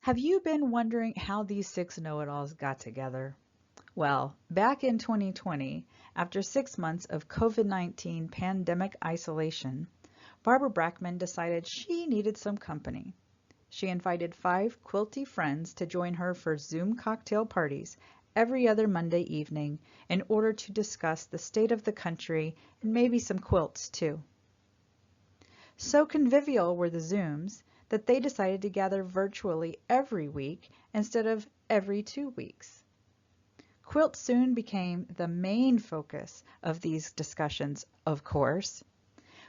Have you been wondering how these six know-it-alls got together? Well, back in 2020, after 6 months of COVID-19 pandemic isolation, Barbara Brackman decided she needed some company. She invited 5 quilty friends to join her for Zoom cocktail parties every other Monday evening in order to discuss the state of the country and maybe some quilts too. So convivial were the Zooms that they decided to gather virtually every week instead of every 2 weeks. Quilt soon became the main focus of these discussions, of course.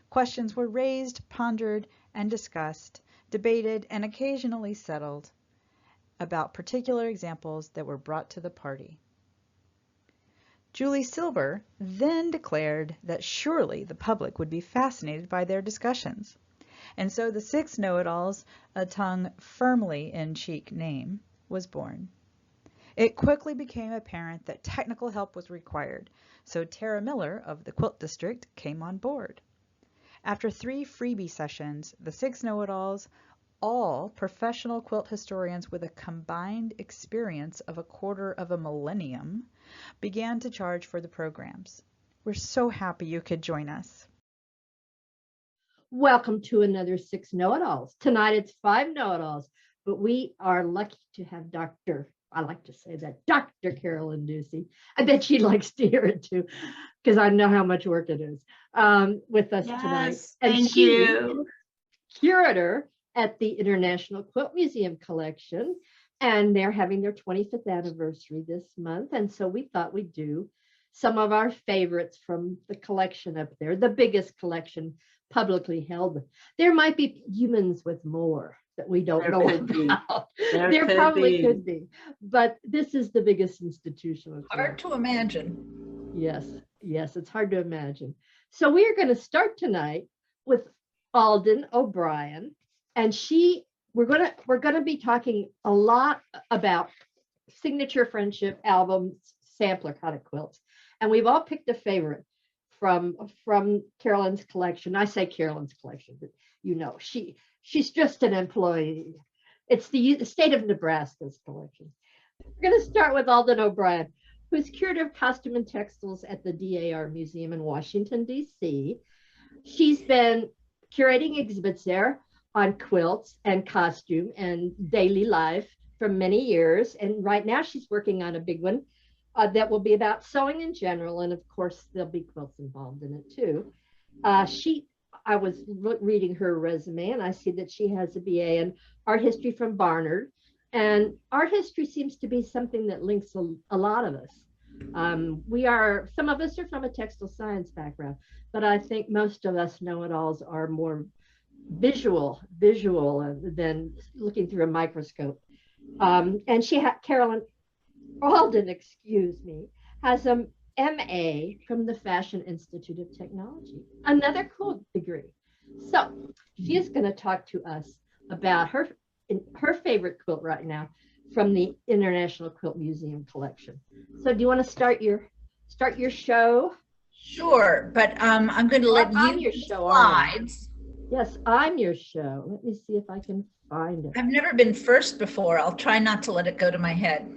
Questions were raised, pondered, and discussed, debated, and occasionally settled about particular examples that were brought to the party. Julie Silber then declared that surely the public would be fascinated by their discussions. And so the six know-it-alls, a tongue firmly in cheek name, was born. It quickly became apparent that technical help was required, so Tara Miller of the Quilt District came on board. After 3 freebie sessions, the six know-it-alls, all professional quilt historians with a combined experience of a quarter of a millennium, began to charge for the programs. We're so happy you could join us. Welcome to another 6 know-it-alls. Tonight it's 5 know-it-alls, but we are lucky to have I like to say that, Dr. Carolyn Ducey. I bet she likes to hear it too, because I know how much work it is, with us tonight. And thank you. Curator at the International Quilt Museum Collection, and they're having their 25th anniversary this month. And so we thought we'd do some of our favorites from the collection up there, the biggest collection publicly held. There might be humans with more that we don't know about. There probably could be, but this is the biggest institutional. Hard to imagine. Yes, it's hard to imagine. So we are going to start tonight with Alden O'Brien, and we're going to be talking a lot about signature friendship albums, sampler kind of quilts, and we've all picked a favorite from Carolyn's collection. I say Carolyn's collection, but she's just an employee. It's the state of Nebraska's collection. We're going to start with Alden O'Brien, who's curator of costume and textiles at the DAR Museum in Washington, D.C. She's been curating exhibits there on quilts and costume and daily life for many years. And right now she's working on a big one that will be about sewing in general. And of course, there'll be quilts involved in it too. I was reading her resume, and I see that she has a BA in art history from Barnard. And art history seems to be something that links a lot of us. Some of us are from a textile science background, but I think most of us know-it-alls are more visual than looking through a microscope. And Carolyn Alden, has a MA from the Fashion Institute of Technology, another cool degree. So she is going to talk to us about her favorite quilt right now from the International Quilt Museum collection. So do you want to start your show? Sure, but I'm going to let you your show slides. Yes, I'm your show. Let me see if I can find it. I've never been first before. I'll try not to let it go to my head.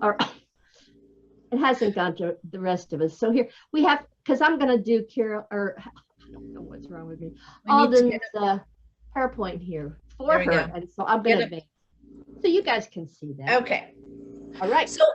All right. It hasn't gone to the rest of us. So here we have, because I'm going to do I don't know what's wrong with me. Alden's PowerPoint here for her. And so I'm going to advance. So you guys can see that. Okay. All right. So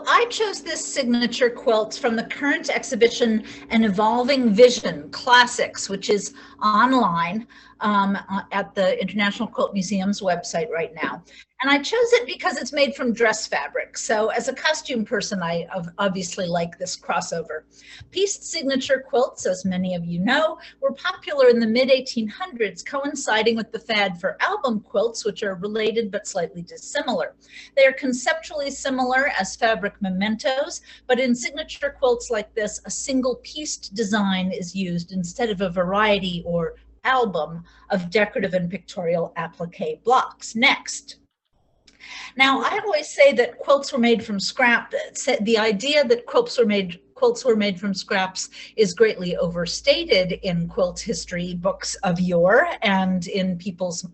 I chose this signature quilt from the current exhibition, An Evolving Vision Classics, which is online at the International Quilt Museum's website right now. And I chose it because it's made from dress fabric. So as a costume person, I obviously like this crossover. Pieced signature quilts, as many of you know, were popular in the mid-1800s, coinciding with the fad for album quilts, which are related but slightly dissimilar. They are conceptually similar as fabric mementos, but in signature quilts like this, a single pieced design is used instead of a variety or album of decorative and pictorial applique blocks. Next. Now, I always say that quilts were made from scrap. The idea that quilts were made quilts were made from scraps is greatly overstated in quilt history books of yore and in people's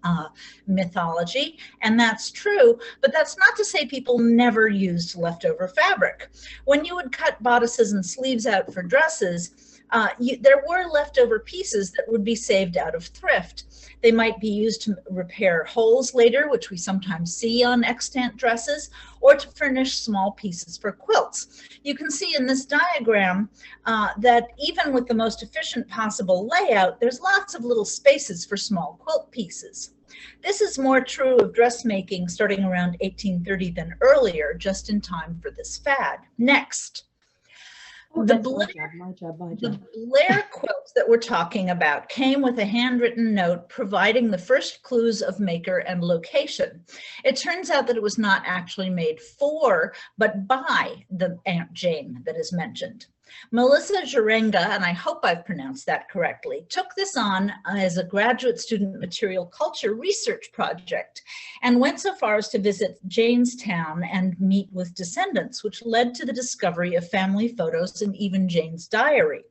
mythology, and that's true, but that's not to say people never used leftover fabric. When you would cut bodices and sleeves out for dresses, there were leftover pieces that would be saved out of thrift. They might be used to repair holes later, which we sometimes see on extant dresses, or to furnish small pieces for quilts. You can see in this diagram that even with the most efficient possible layout, there's lots of little spaces for small quilt pieces. This is more true of dressmaking starting around 1830 than earlier, just in time for this fad. Next. Oh, The that's Blair, my job. the Blair quilts that we're talking about came with a handwritten note providing the first clues of maker and location. It turns out that it was not actually made for, but by the Aunt Jane that is mentioned. Melissa Jarenga, and I hope I've pronounced that correctly, took this on as a graduate student material culture research project and went so far as to visit Janestown and meet with descendants, which led to the discovery of family photos and even Jane's diary.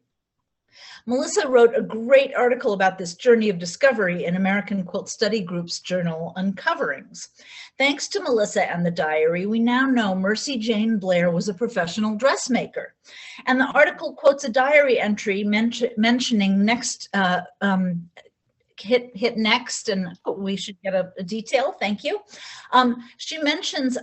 Melissa wrote a great article about this journey of discovery in American Quilt Study Group's journal Uncoverings. Thanks to Melissa and the diary, we now know Mercy Jane Blair was a professional dressmaker. And the article quotes a diary entry mentioning next, hit next, and we should get a detail, thank you. She mentions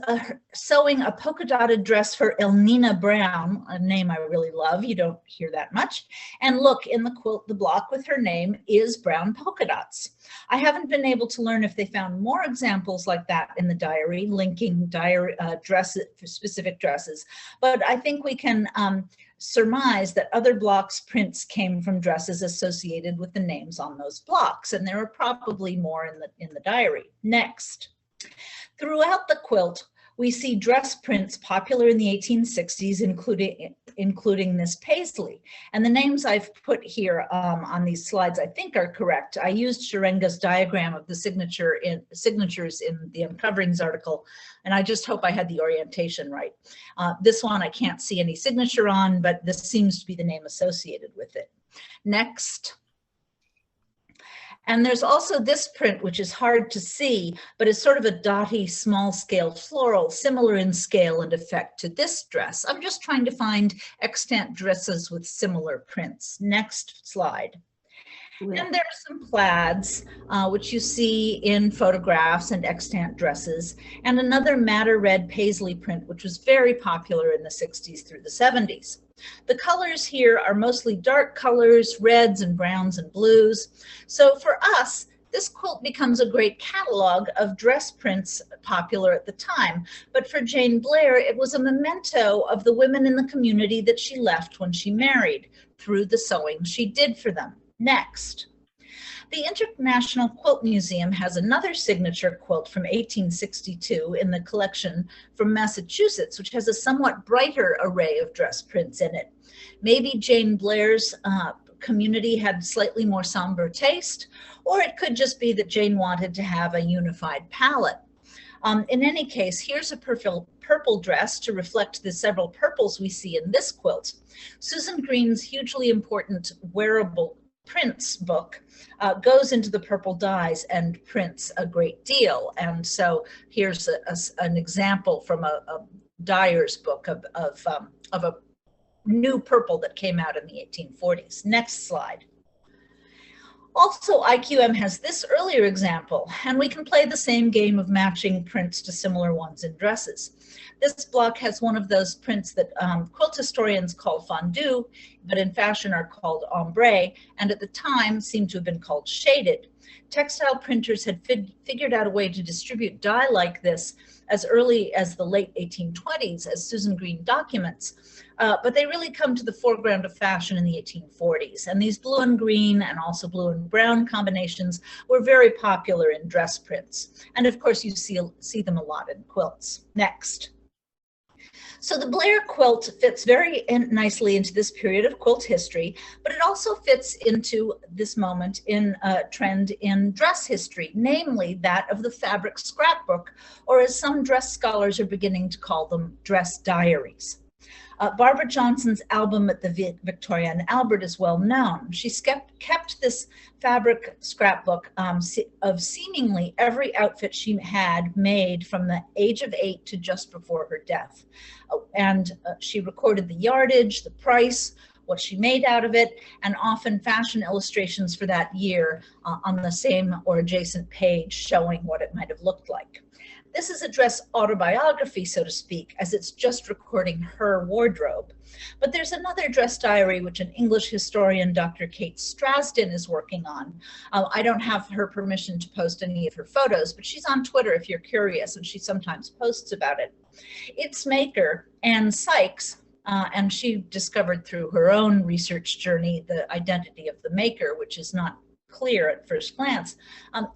sewing a polka dotted dress for Elnina Brown, a name I really love, you don't hear that much. And look, in the quilt, the block with her name is brown polka dots. I haven't been able to learn if they found more examples like that in the diary, linking dresses, specific dresses, but I think we can surmise that other blocks prints came from dresses associated with the names on those blocks, and there are probably more in the diary. Next. Throughout the quilt, we see dress prints popular in the 1860s, including Miss Paisley. And the names I've put here on these slides I think are correct. I used Sharenga's diagram of the signatures in the Uncoverings article, and I just hope I had the orientation right. This one I can't see any signature on, but this seems to be the name associated with it. Next. And there's also this print, which is hard to see, but is sort of a dotty, small-scale floral, similar in scale and effect to this dress. I'm just trying to find extant dresses with similar prints. Next slide. Yeah. And there are some plaids, which you see in photographs and extant dresses, and another madder red paisley print, which was very popular in the 60s through the 70s. The colors here are mostly dark colors, reds and browns and blues. So for us, this quilt becomes a great catalog of dress prints popular at the time. But for Jane Blair, it was a memento of the women in the community that she left when she married through the sewing she did for them. Next. The International Quilt Museum has another signature quilt from 1862 in the collection from Massachusetts, which has a somewhat brighter array of dress prints in it. Maybe Jane Blair's community had slightly more somber taste, or it could just be that Jane wanted to have a unified palette. In any case, here's a purple dress to reflect the several purples we see in this quilt. Susan Green's hugely important wearable prints book goes into the purple dyes and prints a great deal. And so here's an example from a dyer's book of a new purple that came out in the 1840s. Next slide. Also, IQM has this earlier example, and we can play the same game of matching prints to similar ones in dresses. This block has one of those prints that quilt historians call fondue, but in fashion are called ombre, and at the time seem to have been called shaded. Textile printers had figured out a way to distribute dye like this as early as the late 1820s, as Susan Green documents, but they really come to the foreground of fashion in the 1840s. And these blue and green and also blue and brown combinations were very popular in dress prints. And of course, you see them a lot in quilts. Next. So the Blair quilt fits very nicely into this period of quilt history, but it also fits into this moment in a trend in dress history, namely that of the fabric scrapbook, or as some dress scholars are beginning to call them, dress diaries. Barbara Johnson's album at the Victoria and Albert is well known. She kept this fabric scrapbook of seemingly every outfit she had made from the age of 8 to just before her death. And she recorded the yardage, the price, what she made out of it, and often fashion illustrations for that year on the same or adjacent page showing what it might have looked like. This is a dress autobiography, so to speak, as it's just recording her wardrobe. But there's another dress diary which an English historian, Dr. Kate Strasden, is working on. I don't have her permission to post any of her photos, but she's on Twitter if you're curious, and she sometimes posts about it. Its maker, Anne Sykes, and she discovered through her own research journey the identity of the maker, which is not clear at first glance,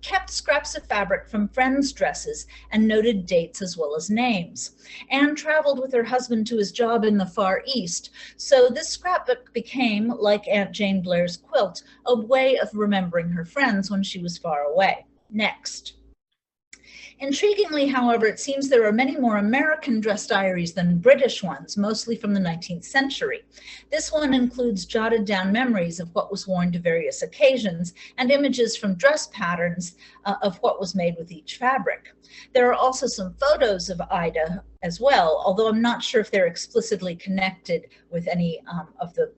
kept scraps of fabric from friends' dresses and noted dates as well as names. Anne traveled with her husband to his job in the Far East, so this scrapbook became, like Aunt Jane Blair's quilt, a way of remembering her friends when she was far away. Next. Intriguingly, however, it seems there are many more American dress diaries than British ones, mostly from the 19th century. This one includes jotted down memories of what was worn to various occasions and images from dress patterns of what was made with each fabric. There are also some photos of Ida as well, although I'm not sure if they're explicitly connected with any of the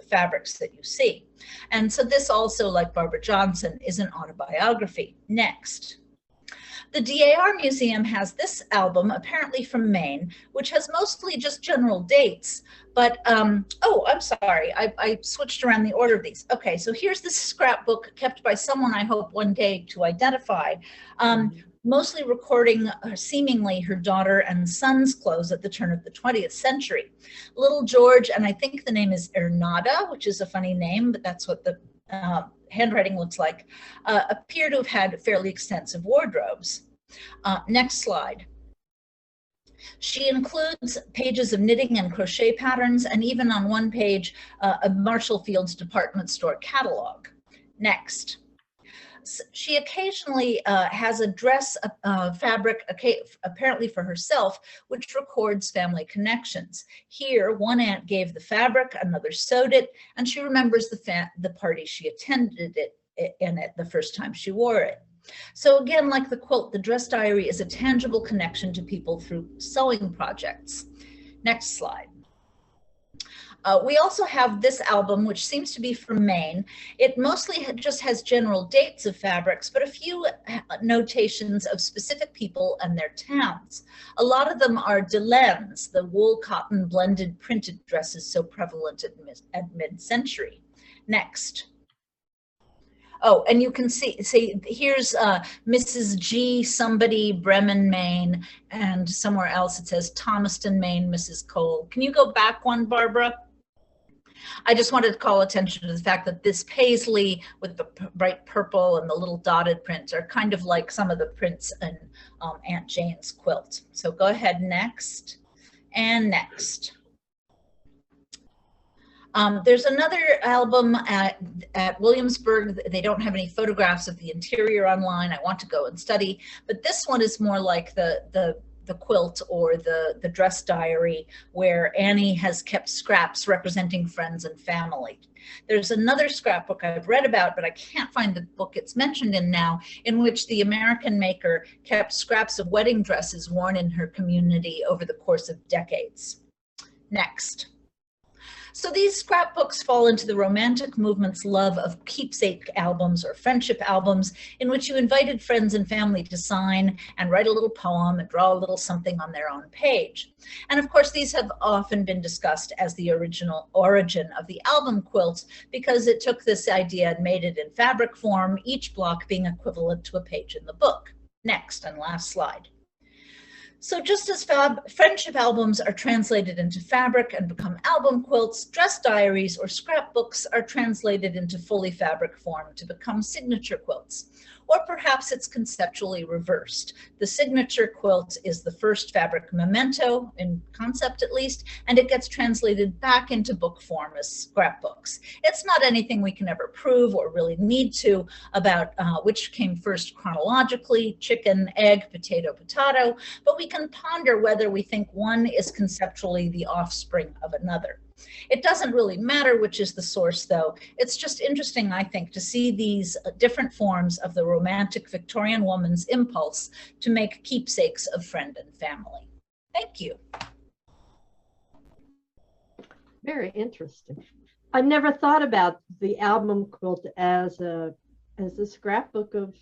fabrics that you see. And so this also, like Barbara Johnson, is an autobiography. Next. The DAR Museum has this album, apparently from Maine, which has mostly just general dates, but, oh, I'm sorry, I switched around the order of these. Okay, so here's this scrapbook kept by someone I hope one day to identify, mostly recording seemingly her daughter and son's clothes at the turn of the 20th century. Little George, and I think the name is Ernada, which is a funny name, but that's what the handwriting looks like, appear to have had fairly extensive wardrobes. Next slide. She includes pages of knitting and crochet patterns, and even on one page, a Marshall Field's department store catalog. Next. She occasionally has a dress fabric, apparently for herself, which records family connections. Here, one aunt gave the fabric, another sewed it, and she remembers the party she attended in it the first time she wore it. So again, like the quilt, the dress diary is a tangible connection to people through sewing projects. Next slide. We also have this album, which seems to be from Maine. It mostly just has general dates of fabrics, but a few notations of specific people and their towns. A lot of them are de laines, the wool cotton blended printed dresses so prevalent at mid-century. Next. Oh, and you can see here's Mrs. G. somebody, Bremen, Maine, and somewhere else it says Thomaston, Maine, Mrs. Cole. Can you go back one, Barbara? I just wanted to call attention to the fact that this paisley with the bright purple and the little dotted prints are kind of like some of the prints in Aunt Jane's quilt. So go ahead, next, and next. There's another album at Williamsburg. They don't have any photographs of the interior online. I want to go and study, but this one is more like the quilt or the dress diary, where Annie has kept scraps representing friends and family. There's another scrapbook I've read about, but I can't find the book it's mentioned in now, in which the American maker kept scraps of wedding dresses worn in her community over the course of decades. Next. So these scrapbooks fall into the Romantic movement's love of keepsake albums or friendship albums, in which you invited friends and family to sign and write a little poem and draw a little something on their own page. And of course, these have often been discussed as the original origin of the album quilts, because it took this idea and made it in fabric form, each block being equivalent to a page in the book. Next and last slide. So just as friendship albums are translated into fabric and become album quilts, dress diaries or scrapbooks are translated into fully fabric form to become signature quilts. or perhaps it's conceptually reversed. The signature quilt is the first fabric memento, in concept at least, and it gets translated back into book form as scrapbooks. It's not anything we can ever prove or really need to about which came first chronologically, chicken, egg, potato, potato, but we can ponder whether we think one is conceptually the offspring of another. It doesn't really matter which is the source, though. It's just interesting, I think, to see these different forms of the romantic Victorian woman's impulse to make keepsakes of friend and family. Thank you. Very interesting. I never thought about the album quilt as a scrapbook of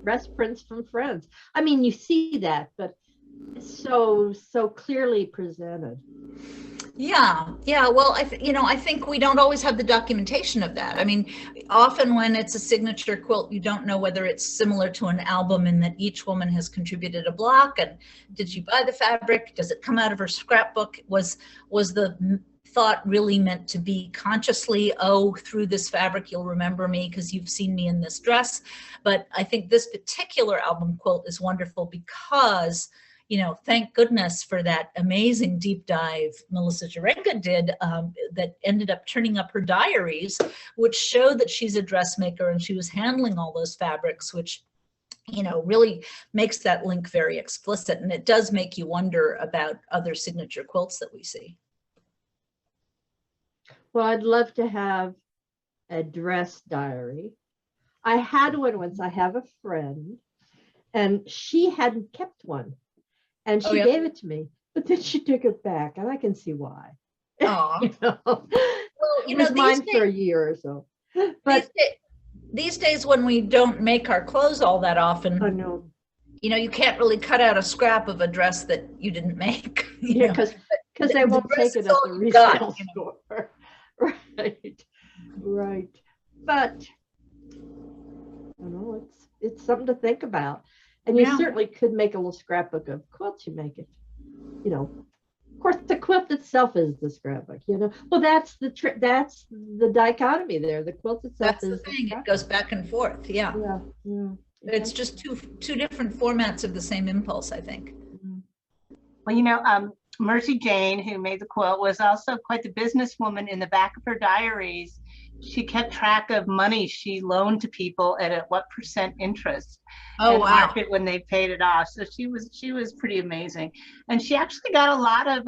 dress prints from friends. I mean, you see that, but so clearly presented. Yeah. Well, I think we don't always have the documentation of that. I mean, often when it's a signature quilt, you don't know whether it's similar to an album in that each woman has contributed a block. And did she buy the fabric? Does it come out of her scrapbook? Was the thought really meant to be consciously, oh, through this fabric you'll remember me because you've seen me in this dress? But I think this particular album quilt is wonderful because, thank goodness for that amazing deep dive Melissa Jarenga did that ended up turning up her diaries, which showed that she's a dressmaker and she was handling all those fabrics, which really makes that link very explicit. And it does make you wonder about other signature quilts that we see. Well, I'd love to have a dress diary. I had one once. I have a friend, and she hadn't kept one. And she gave it to me, but then she took it back, and I can see why. Well, it was mine for a year or so. But these days, when we don't make our clothes all that often, I know. You can't really cut out a scrap of a dress that you didn't make. Because they won't take it at the resale store. Right. But it's something to think about. And you certainly could make a little scrapbook of quilts. You make it, of course, the quilt itself is the scrapbook, Well, that's the dichotomy there. The quilt itself is the thing. It goes back and forth. Yeah. It's just two different formats of the same impulse, I think. Well, Mercy Jane, who made the quilt, was also quite the businesswoman. In the back of her diaries, she kept track of money she loaned to people at what % interest. Oh, wow. Market when they paid it off. So she was pretty amazing. And she actually got a lot of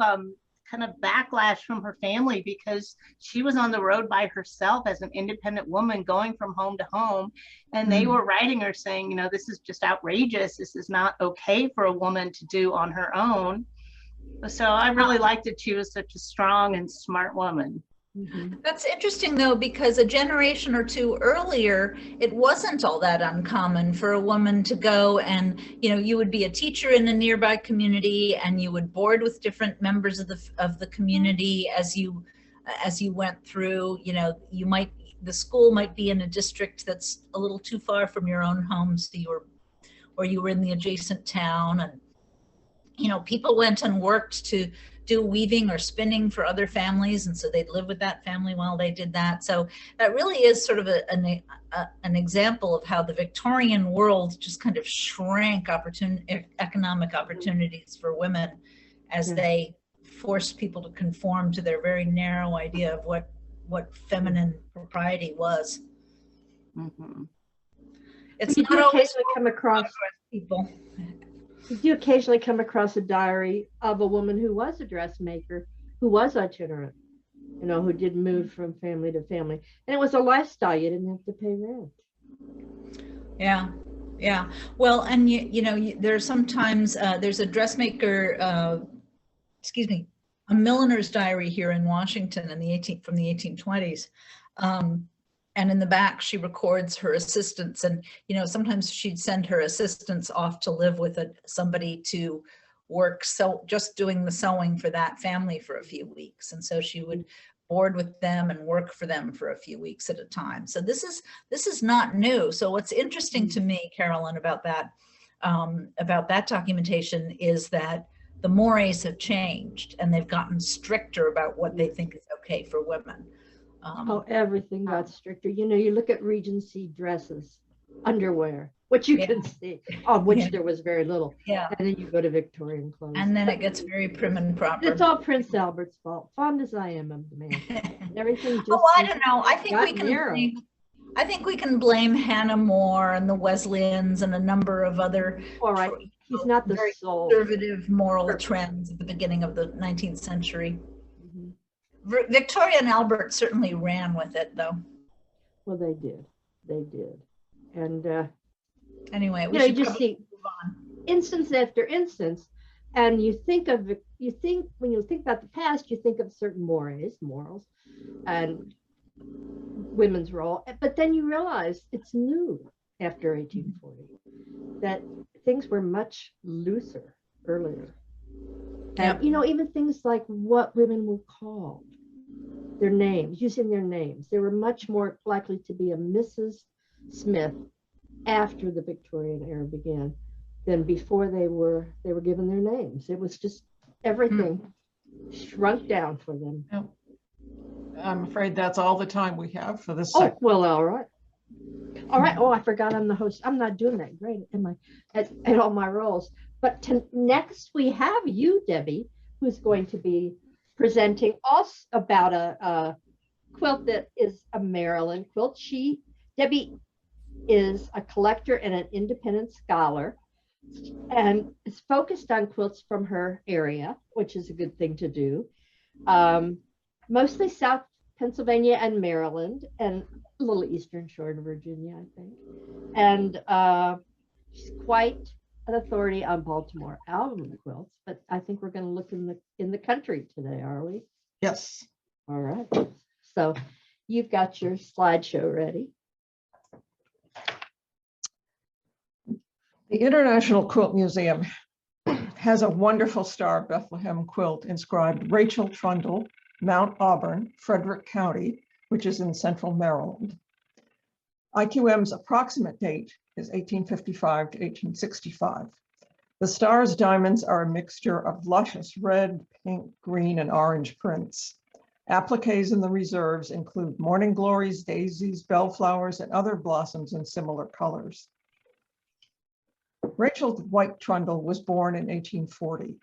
kind of backlash from her family because she was on the road by herself as an independent woman going from home to home. And they were writing her saying, this is just outrageous. This is not okay for a woman to do on her own. So I really liked that she was such a strong and smart woman. That's interesting, though, because a generation or two earlier, it wasn't all that uncommon for a woman to go and, you would be a teacher in a nearby community and you would board with different members of the community as you went through. The school might be in a district that's a little too far from your own home, so you were in the adjacent town, and people went and worked to do weaving or spinning for other families, and so they'd live with that family while they did that. So that really is sort of an example of how the Victorian world just kind of shrank economic opportunities for women as they forced people to conform to their very narrow idea of what feminine propriety was. It's not always come across people. Did you occasionally come across a diary of a woman who was a dressmaker, who was itinerant, who did move from family to family? And it was a lifestyle. You didn't have to pay rent. Yeah. Well, and there's sometimes, there's a dressmaker, a milliner's diary here in Washington from the 1820s. And in the back, she records her assistants, and sometimes she'd send her assistants off to live with somebody to work, just doing the sewing for that family for a few weeks, and so she would board with them and work for them for a few weeks at a time. So this is not new. So what's interesting to me, Carolyn, about that documentation is that the mores have changed and they've gotten stricter about what they think is okay for women. Everything got stricter. You look at Regency dresses. underwear, which you can see, of which there was very little. Yeah. And then you go to Victorian clothes. And then it gets very prim and proper. It's all Prince Albert's fault, fond as I am of the man. Everything just I don't know. I think we got can narrow. I think we can blame Hannah More and the Wesleyans and a number of other All right. He's not the very soul. conservative moral trends at the beginning of the 19th century. Mhm. Victoria and Albert certainly ran with it, though. Well, they did. They did. And anyway, we you know, should you just see move on. instance after instance, and you think when you think about the past, you think of certain morals, and women's role, but then you realize it's new after 1840, that things were much looser earlier. And you know, even things like what women were called, their names, using their names, they were much more likely to be a Mrs. Smith after the Victorian era began than before they were given their names. It was just everything shrunk down for them. Yep. I'm afraid that's all the time we have for this. Oh, well, all right. All right. Oh, I forgot I'm the host. I'm not doing that great at all my roles. But next we have you, Debbie, who's going to be presenting us about a quilt that is a Maryland quilt. Debbie is a collector and an independent scholar, and is focused on quilts from her area, which is a good thing to do. Mostly South Pennsylvania and Maryland, and a little Eastern Shore of Virginia, I think. And she's quite an authority on Baltimore Alden quilts, but I think we're going to look in the country today, are we? Yes. All right. So you've got your slideshow ready. The International Quilt Museum has a wonderful Star of Bethlehem quilt inscribed Rachel Trundle, Mount Auburn, Frederick County, which is in central Maryland. IQM's approximate date is 1855 to 1865. The star's diamonds are a mixture of luscious red, pink, green, and orange prints. Appliques in the reserves include morning glories, daisies, bellflowers, and other blossoms in similar colors. Rachel White Trundle was born in 1840.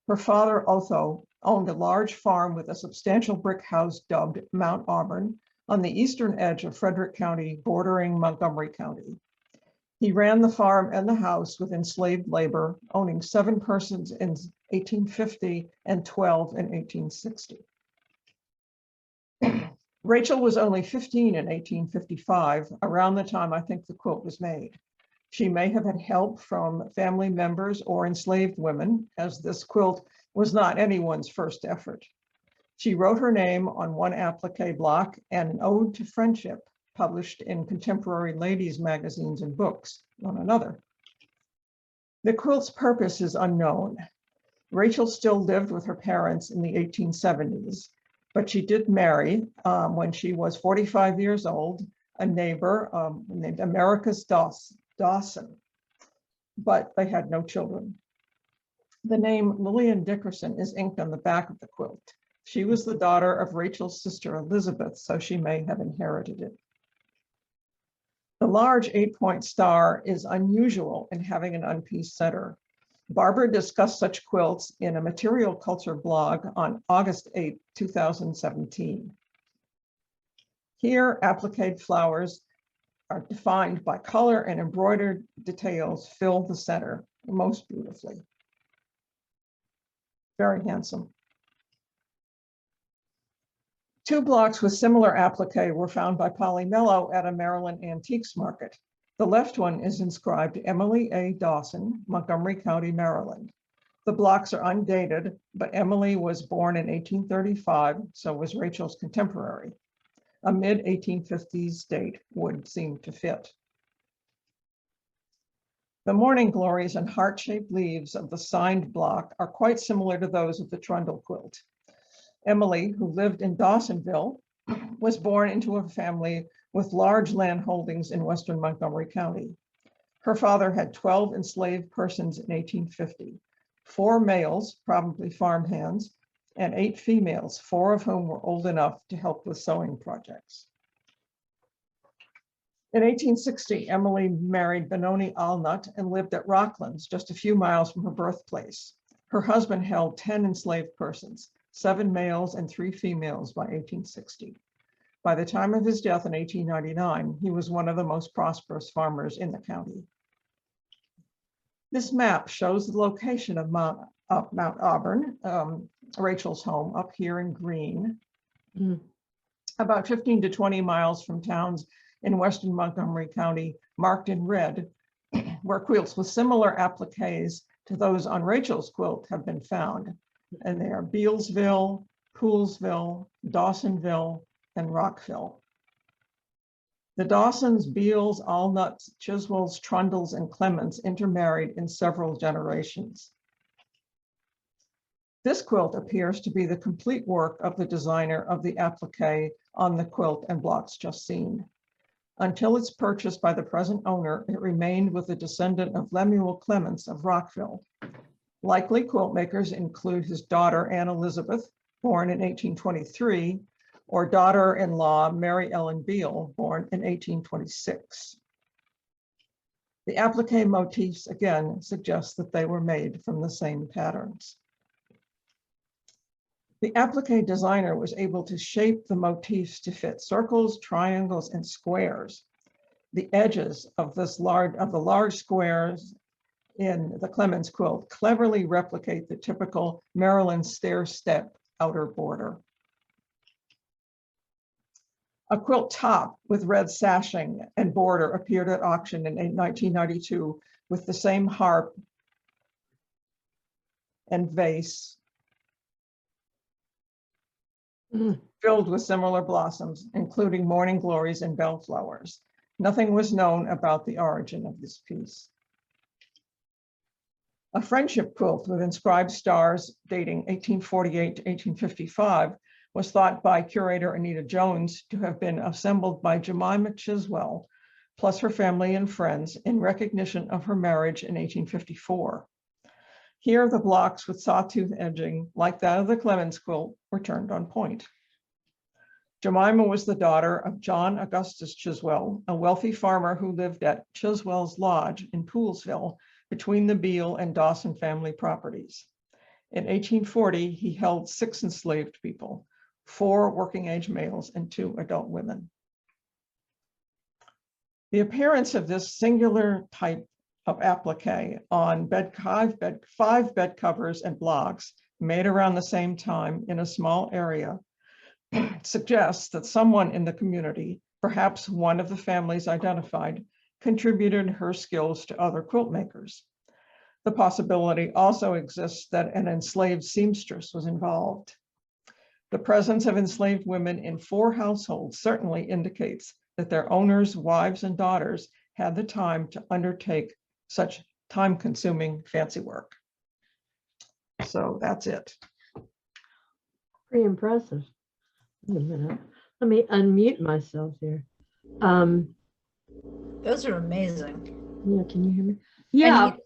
Her father, Otho, owned a large farm with a substantial brick house dubbed Mount Auburn on the eastern edge of Frederick County, bordering Montgomery County. He ran the farm and the house with enslaved labor, owning 7 persons in 1850 and 12 in 1860. Rachel was only 15 in 1855, around the time I think the quilt was made. She may have had help from family members or enslaved women, as this quilt was not anyone's first effort. She wrote her name on one applique block and an ode to friendship, published in contemporary ladies' magazines and books, on another. The quilt's purpose is unknown. Rachel still lived with her parents in the 1870s, but she did marry when she was 45 years old, a neighbor named Americus Dawson, but they had no children. The name Lillian Dickerson is inked on the back of the quilt. She was the daughter of Rachel's sister Elizabeth, so she may have inherited it. The large 8-point star is unusual in having an unpieced center. Barbara discussed such quilts in a material culture blog on August 8, 2017. Here, appliqued flowers are defined by color, and embroidered details fill the center most beautifully. Very handsome. 2 blocks with similar applique were found by Polly Mello at a Maryland antiques market. The left one is inscribed Emily A. Dawson, Montgomery County, Maryland. The blocks are undated, but Emily was born in 1835, so was Rachel's contemporary. A mid-1850s date would seem to fit. The morning glories and heart-shaped leaves of the signed block are quite similar to those of the Trundle quilt. Emily, who lived in Dawsonville, was born into a family with large land holdings in western Montgomery County. Her father had 12 enslaved persons in 1850, 4 males, probably farmhands, and 8 females, 4 of whom were old enough to help with sewing projects. In 1860, Emily married Benoni Allnut and lived at Rocklands, just a few miles from her birthplace. Her husband held 10 enslaved persons, 7 males and 3 females by 1860. By the time of his death in 1899, he was one of the most prosperous farmers in the county. This map shows the location of Mount Auburn, Rachel's home, up here in green, about 15 to 20 miles from towns in western Montgomery County, marked in red, where quilts with similar appliques to those on Rachel's quilt have been found. And they are Bealsville, Poolsville, Dawsonville, and Rockville. The Dawsons, Beals, Allnuts, Chiswells, Trundles, and Clements intermarried in several generations. This quilt appears to be the complete work of the designer of the applique on the quilt and blocks just seen. Until its purchase by the present owner, it remained with the descendant of Lemuel Clements of Rockville. Likely quilt makers include his daughter, Anne Elizabeth, born in 1823, or daughter-in-law, Mary Ellen Beale, born in 1826. The applique motifs again suggest that they were made from the same patterns. The applique designer was able to shape the motifs to fit circles, triangles, and squares. The edges of the large squares in the Clements quilt cleverly replicate the typical Maryland stair-step outer border. A quilt top with red sashing and border appeared at auction in 1992 with the same harp and vase filled with similar blossoms, including morning glories and bellflowers. Nothing was known about the origin of this piece. A friendship quilt with inscribed stars dating 1848 to 1855 was thought by curator Anita Jones to have been assembled by Jemima Chiswell, plus her family and friends, in recognition of her marriage in 1854. Here, the blocks with sawtooth edging, like that of the Clements quilt, were turned on point. Jemima was the daughter of John Augustus Chiswell, a wealthy farmer who lived at Chiswell's Lodge in Poolsville, between the Beale and Dawson family properties. In 1840, he held 6 enslaved people, 4 working-age males and 2 adult women. The appearance of this singular type of applique on 5 bed covers and blocks made around the same time in a small area suggests that someone in the community, perhaps one of the families identified, contributed her skills to other quilt makers. The possibility also exists that an enslaved seamstress was involved. The presence of enslaved women in 4 households certainly indicates that their owners, wives, and daughters had the time to undertake such time-consuming fancy work. So that's it. Pretty impressive. Wait a minute. Let me unmute myself here. Those are amazing. Yeah, can you hear me? Yeah. And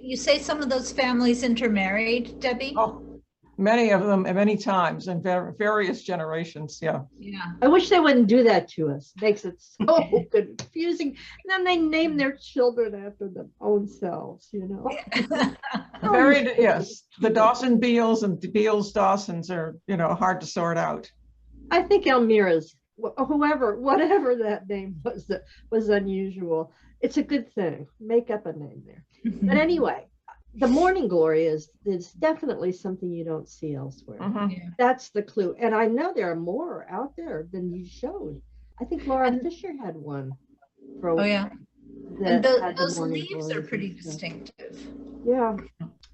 you say some of those families intermarried, Debbie? Oh, many of them, many times, in various generations. Yeah. Yeah. I wish they wouldn't do that to us. Makes it so confusing. And then they name their children after their own selves, you know. Yes. The Dawson Beals and the Beals Dawsons are, hard to sort out. I think Elmira's, whatever that name was unusual. It's a good thing. Make up a name there. But anyway, the morning glory is definitely something you don't see elsewhere. Yeah. That's the clue. And I know there are more out there than you showed. I think Laura Fisher had one. Oh, yeah. And those leaves are pretty distinctive. Yeah,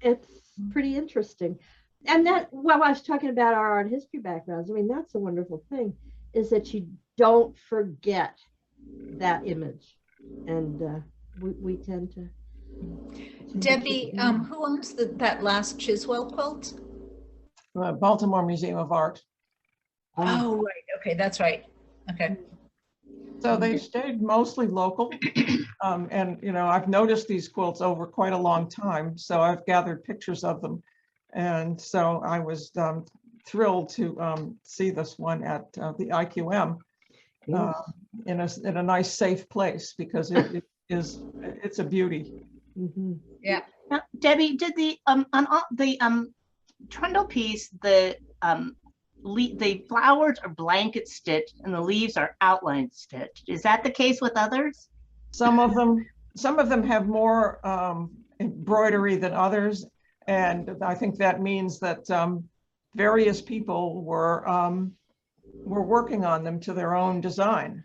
it's pretty interesting. And that, well, I was talking about our art history backgrounds. I mean, that's a wonderful thing, is that you don't forget that image. And we tend to. Debbie, who owns that last Chiswell quilt? Baltimore Museum of Art. Oh, right. Okay, that's right. Okay. So they stayed mostly local. And, I've noticed these quilts over quite a long time. So I've gathered pictures of them. And so I was thrilled to see this one at the IQM. Yes. in a nice, safe place, because it's a beauty. Mhm. Yeah. Now, Debbie, did the on all the trundle piece, the flowers are blanket stitched and the leaves are outline stitched? Is that the case with others? Some of them have more embroidery than others, and I think that means that various people were working on them to their own design.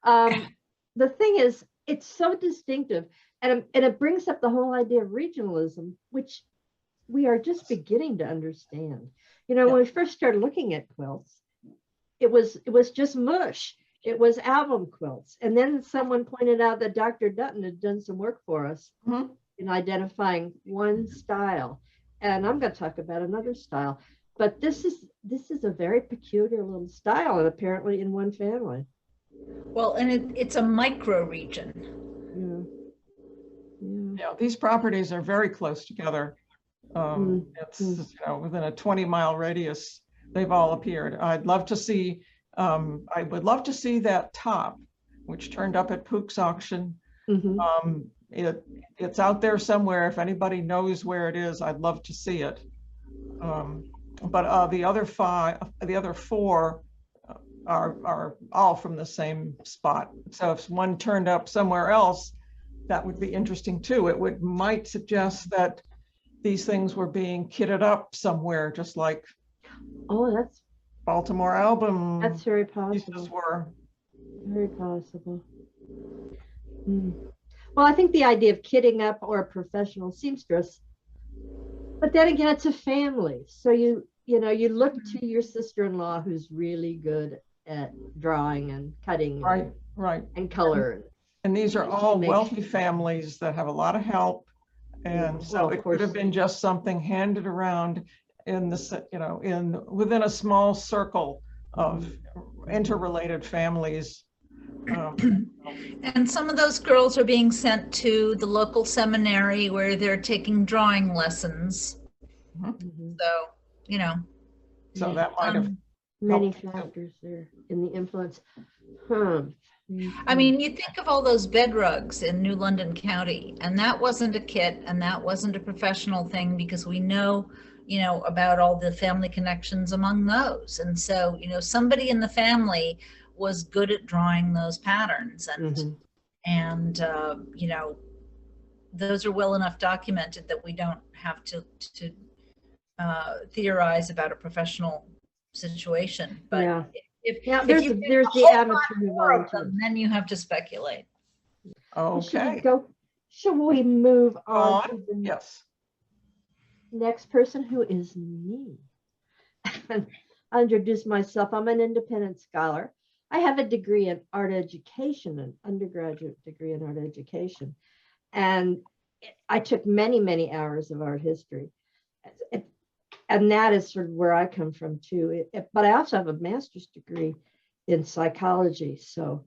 The thing is, it's so distinctive, and it brings up the whole idea of regionalism, which we are just beginning to understand. You know, Yeah. when we first started looking at quilts, it was just mush. It was album quilts, and then someone pointed out that Dr. Dutton had done some work for us Mhm. in identifying one style, and I'm going to talk about another style. But this is a very peculiar little style, and apparently in one family. Well, and it's a micro region. Yeah. These properties are very close together. It's within a 20-mile radius, they've all appeared. I'd love to see, I would love to see that top, which turned up at Pook's auction. Mhm. It's out there somewhere. If anybody knows where it is, I'd love to see it. But the other four are all from the same spot. So if one turned up somewhere else, that would be interesting too. It might suggest that these things were being kitted up somewhere, just like That's Baltimore album very pieces possible. were. Very possible. Well, I think the idea of kitting up or a professional seamstress, but then again, it's a family. So you look to your sister-in-law who's really good at drawing and cutting, Right. and color. And these are all wealthy families that have a lot of help. And so it could have been just something handed around within a small circle of interrelated families. And some of those girls are being sent to the local seminary where they're taking drawing lessons. So, So that might have many factors there in the influence. I mean, you think of all those bed rugs in New London County, and that wasn't a kit and that wasn't a professional thing, because we know, about all the family connections among those. And so, somebody in the family was good at drawing those patterns, and those are well enough documented that we don't have to theorize about a professional situation. But if there's the amateur, then you have to speculate. Okay. Shall we move on to the yes. next person, who is me? I'll introduce myself. I'm an independent scholar. I have a degree in art education, an undergraduate degree in art education. And I took many, many hours of art history. And that is sort of where I come from too. But I also have a master's degree in psychology. So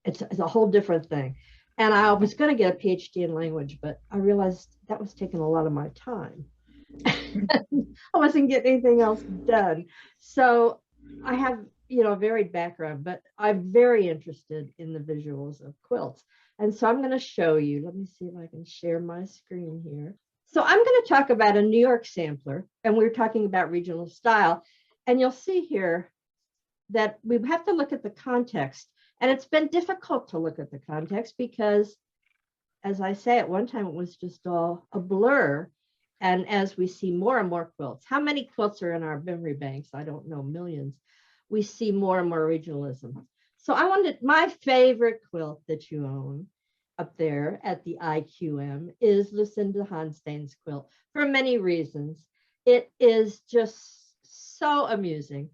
it's a whole different thing. And I was going to get a PhD in language, but I realized that was taking a lot of my time. I wasn't getting anything else done. So I have, a varied background, but I'm very interested in the visuals of quilts. And so I'm going to show you. Let me see if I can share my screen here. So I'm going to talk about a New York sampler, and we're talking about regional style. And you'll see here that we have to look at the context. And it's been difficult to look at the context because, as I say, at one time it was just all a blur. And as we see more and more quilts, how many quilts are in our memory banks? I don't know, millions. We see more and more regionalism. So I wanted, my favorite quilt that you own up there at the IQM is Lucinda Honstain's quilt, for many reasons. It is just so amusing.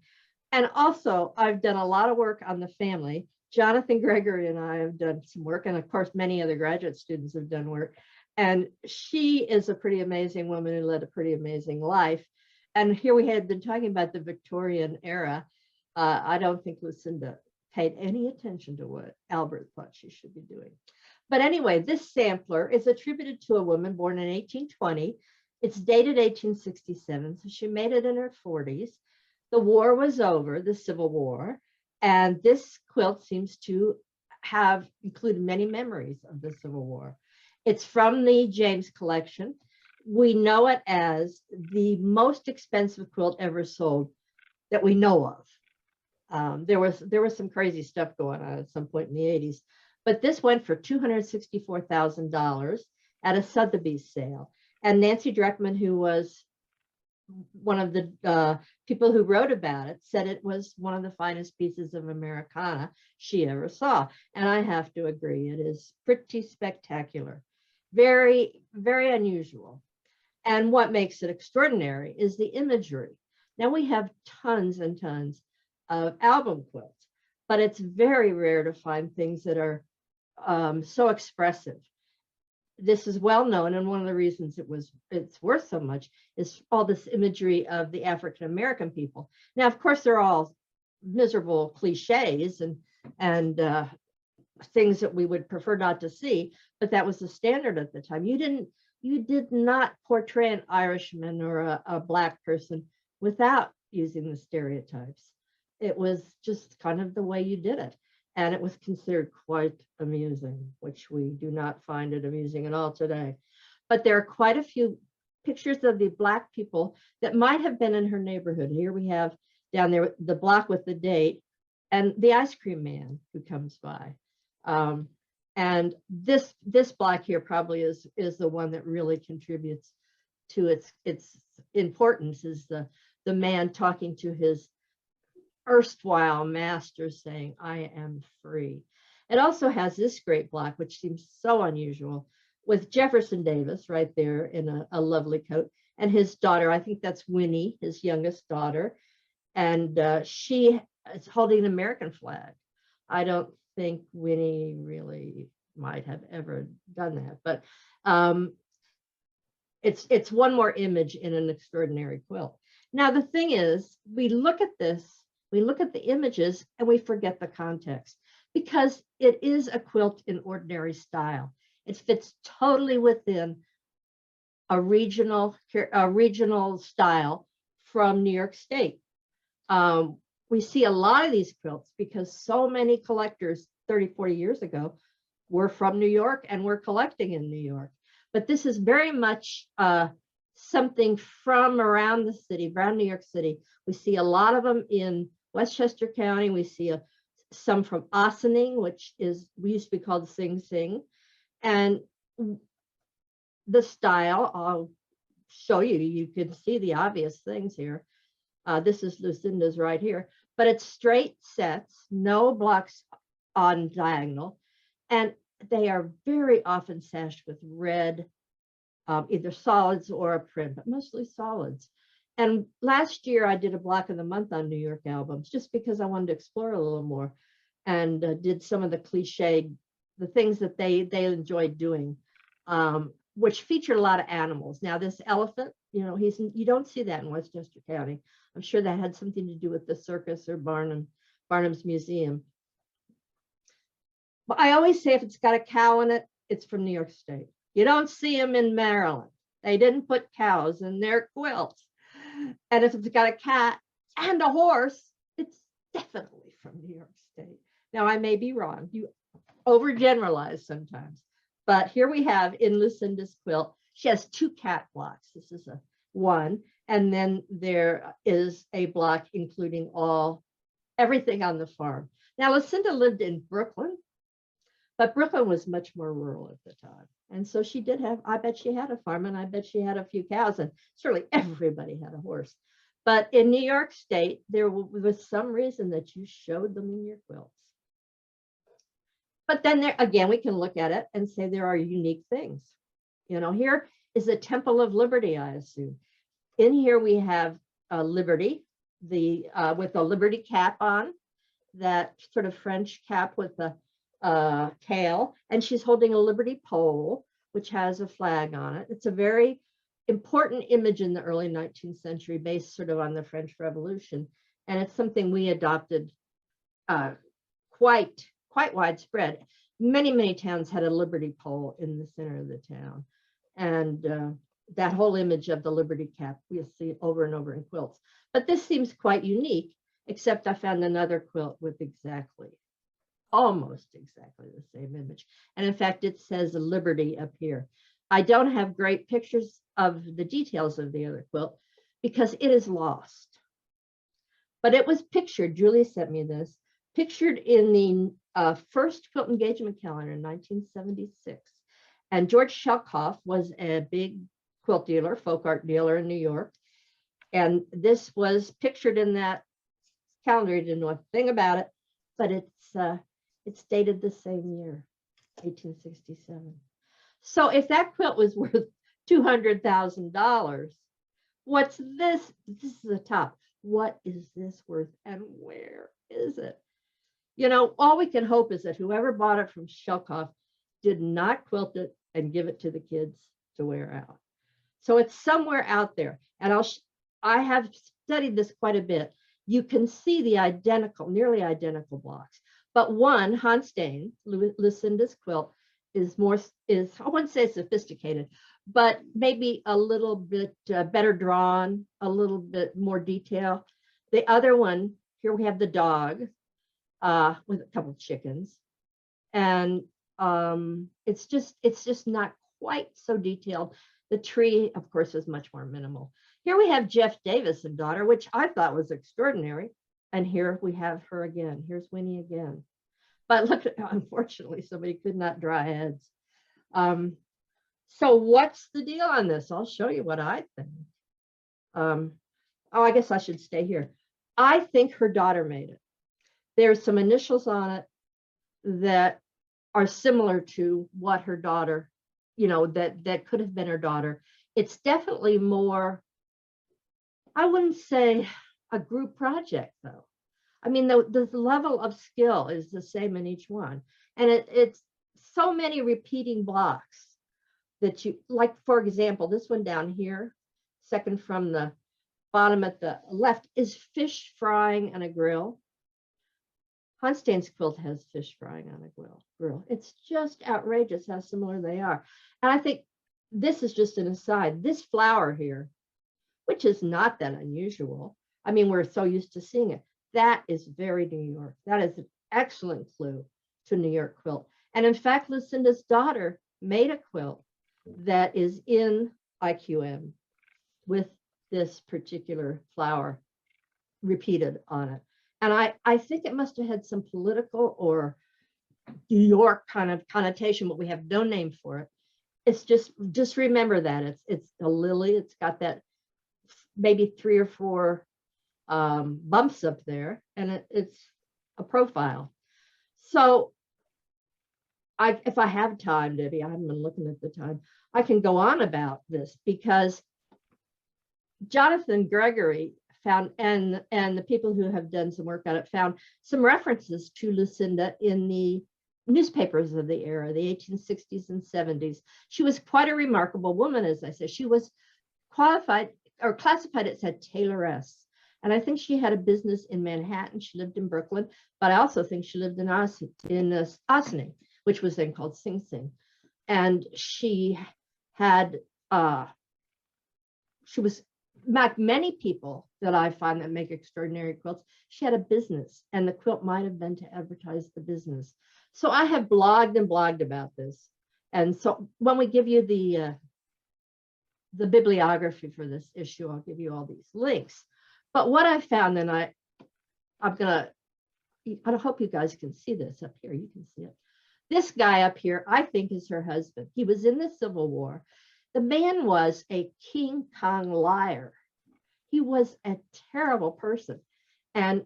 And also, I've done a lot of work on the family. Jonathan Gregory and I have done some work, and of course, many other graduate students have done work. And she is a pretty amazing woman who led a pretty amazing life. And here we had been talking about the Victorian era. I don't think Lucinda paid any attention to what Albert thought she should be doing. But anyway, this sampler is attributed to a woman born in 1820. It's dated 1867, so she made it in her 40s. The war was over, the Civil War, and this quilt seems to have included many memories of the Civil War. It's from the James collection. We know it as the most expensive quilt ever sold that we know of. There was some crazy stuff going on at some point in the 80s, but this went for $264,000 at a Sotheby's sale. And Nancy Brackman, who was one of the people who wrote about it, said it was one of the finest pieces of Americana she ever saw. And I have to agree, it is pretty spectacular, very, very unusual. And what makes it extraordinary is the imagery. Now we have tons and tons of album quilts, but it's very rare to find things that are so expressive. This is well known, and one of the reasons it's worth so much is all this imagery of the African American people. Now, of course, they're all miserable cliches and things that we would prefer not to see, but that was the standard at the time. You did not portray an Irishman or a Black person without using the stereotypes. It was just kind of the way you did it. And it was considered quite amusing, which we do not find it amusing at all today. But there are quite a few pictures of the Black people that might have been in her neighborhood. Here we have down there the block with the date and the ice cream man who comes by. And this block here probably is the one that really contributes to its importance, is the man talking to his erstwhile master saying, "I am free." It also has this great block, which seems so unusual, with Jefferson Davis right there in a lovely coat, and his daughter, I think that's Winnie, his youngest daughter, and she is holding an American flag. I don't think Winnie really might have ever done that, but it's one more image in an extraordinary quilt. Now, the thing is, we look at this, we look at the images and we forget the context, because it is a quilt in ordinary style. It fits totally within a regional style from New York State. We see a lot of these quilts because so many collectors 30, 40 years ago were from New York and were collecting in New York. But this is very much something from around the city, around New York City. We see a lot of them in Westchester County. We see some from Ossining, which we used to be called Sing Sing. And the style, I'll show you, you can see the obvious things here. This is Lucinda's right here, but it's straight sets, no blocks on diagonal. And they are very often sashed with red, either solids or a print, but mostly solids. And last year I did a block of the month on New York albums, just because I wanted to explore a little more, and did some of the cliched, the things that they enjoyed doing, which featured a lot of animals. Now this elephant, you don't see that in Westchester County. I'm sure that had something to do with the circus or Barnum's Museum. But I always say if it's got a cow in it, it's from New York State. You don't see them in Maryland. They didn't put cows in their quilts. And if it's got a cat and a horse, it's definitely from New York State. Now, I may be wrong. You overgeneralize sometimes. But here we have in Lucinda's quilt, she has 2 cat blocks. This is one. And then there is a block including everything on the farm. Now, Lucinda lived in Brooklyn, but Brooklyn was much more rural at the time. And so she did have, I bet she had a farm, and I bet she had a few cows, and certainly everybody had a horse. But in New York State, there was some reason that you showed them in your quilts. But then there, again, we can look at it and say there are unique things. Here is the Temple of Liberty, I assume. In here we have Liberty, with a Liberty cap on, that sort of French cap with the tail, and she's holding a Liberty pole, which has a flag on it. It's a very important image in the early 19th century, based sort of on the French Revolution, and it's something we adopted quite widespread. Many towns had a Liberty pole in the center of the town, and that whole image of the Liberty cap we see over and over in quilts. But this seems quite unique, except I found another quilt with almost exactly the same image. And in fact, it says Liberty up here. I don't have great pictures of the details of the other quilt because it is lost. But it was pictured, Julie sent me this, pictured in the first quilt engagement calendar in 1976. And George Shelkoff was a big quilt dealer, folk art dealer in New York. And this was pictured in that calendar. He didn't know a thing about it, but it's dated the same year, 1867. So if that quilt was worth $200,000, what's this? This is the top. What is this worth and where is it? You know, all we can hope is that whoever bought it from Shelkoff did not quilt it and give it to the kids to wear out. So it's somewhere out there. And I have studied this quite a bit. You can see the nearly identical blocks. But one, Honstain, Lucinda's quilt, is I wouldn't say sophisticated, but maybe a little bit better drawn, a little bit more detail. The other one, here we have the dog with a couple of chickens. And it's just not quite so detailed. The tree, of course, is much more minimal. Here we have Jeff Davis and daughter, which I thought was extraordinary. And here we have her again. Here's Winnie again. But look, unfortunately, somebody could not draw heads. So what's the deal on this? I'll show you what I think. I guess I should stay here. I think her daughter made it. There's some initials on it that are similar to what her daughter, that could have been her daughter. It's definitely more, I wouldn't say a group project though. I mean, the level of skill is the same in each one. And it's so many repeating blocks that like, for example, this one down here, second from the bottom at the left, is fish frying on a grill. Honstain's quilt has fish frying on a grill. It's just outrageous how similar they are. And I think this is just an aside. This flower here, which is not that unusual. I mean, we're so used to seeing it. That is very New York. That is an excellent clue to New York quilt. And in fact, Lucinda's daughter made a quilt that is in IQM with this particular flower repeated on it. And I think it must have had some political or New York kind of connotation, but we have no name for it. It's just remember that it's a lily. It's got that maybe 3 or 4 bumps up there, and it's a profile. So if I have time, Debbie, I haven't been looking at the time, I can go on about this because Jonathan Gregory found, and the people who have done some work on it found some references to Lucinda in the newspapers of the era, the 1860s and 70s. She was quite a remarkable woman, as I said. She was qualified or classified as a tailoress. And I think she had a business in Manhattan. She lived in Brooklyn, but I also think she lived in Ossining, which was then called Sing Sing. And she had, she was, like many people that I find that make extraordinary quilts, she had a business, and the quilt might have been to advertise the business. So I have blogged and blogged about this. And so when we give you the bibliography for this issue, I'll give you all these links. But what I found, and I hope you guys can see this up here. You can see it. This guy up here, I think, is her husband. He was in the Civil War. The man was a King Kong liar. He was a terrible person. And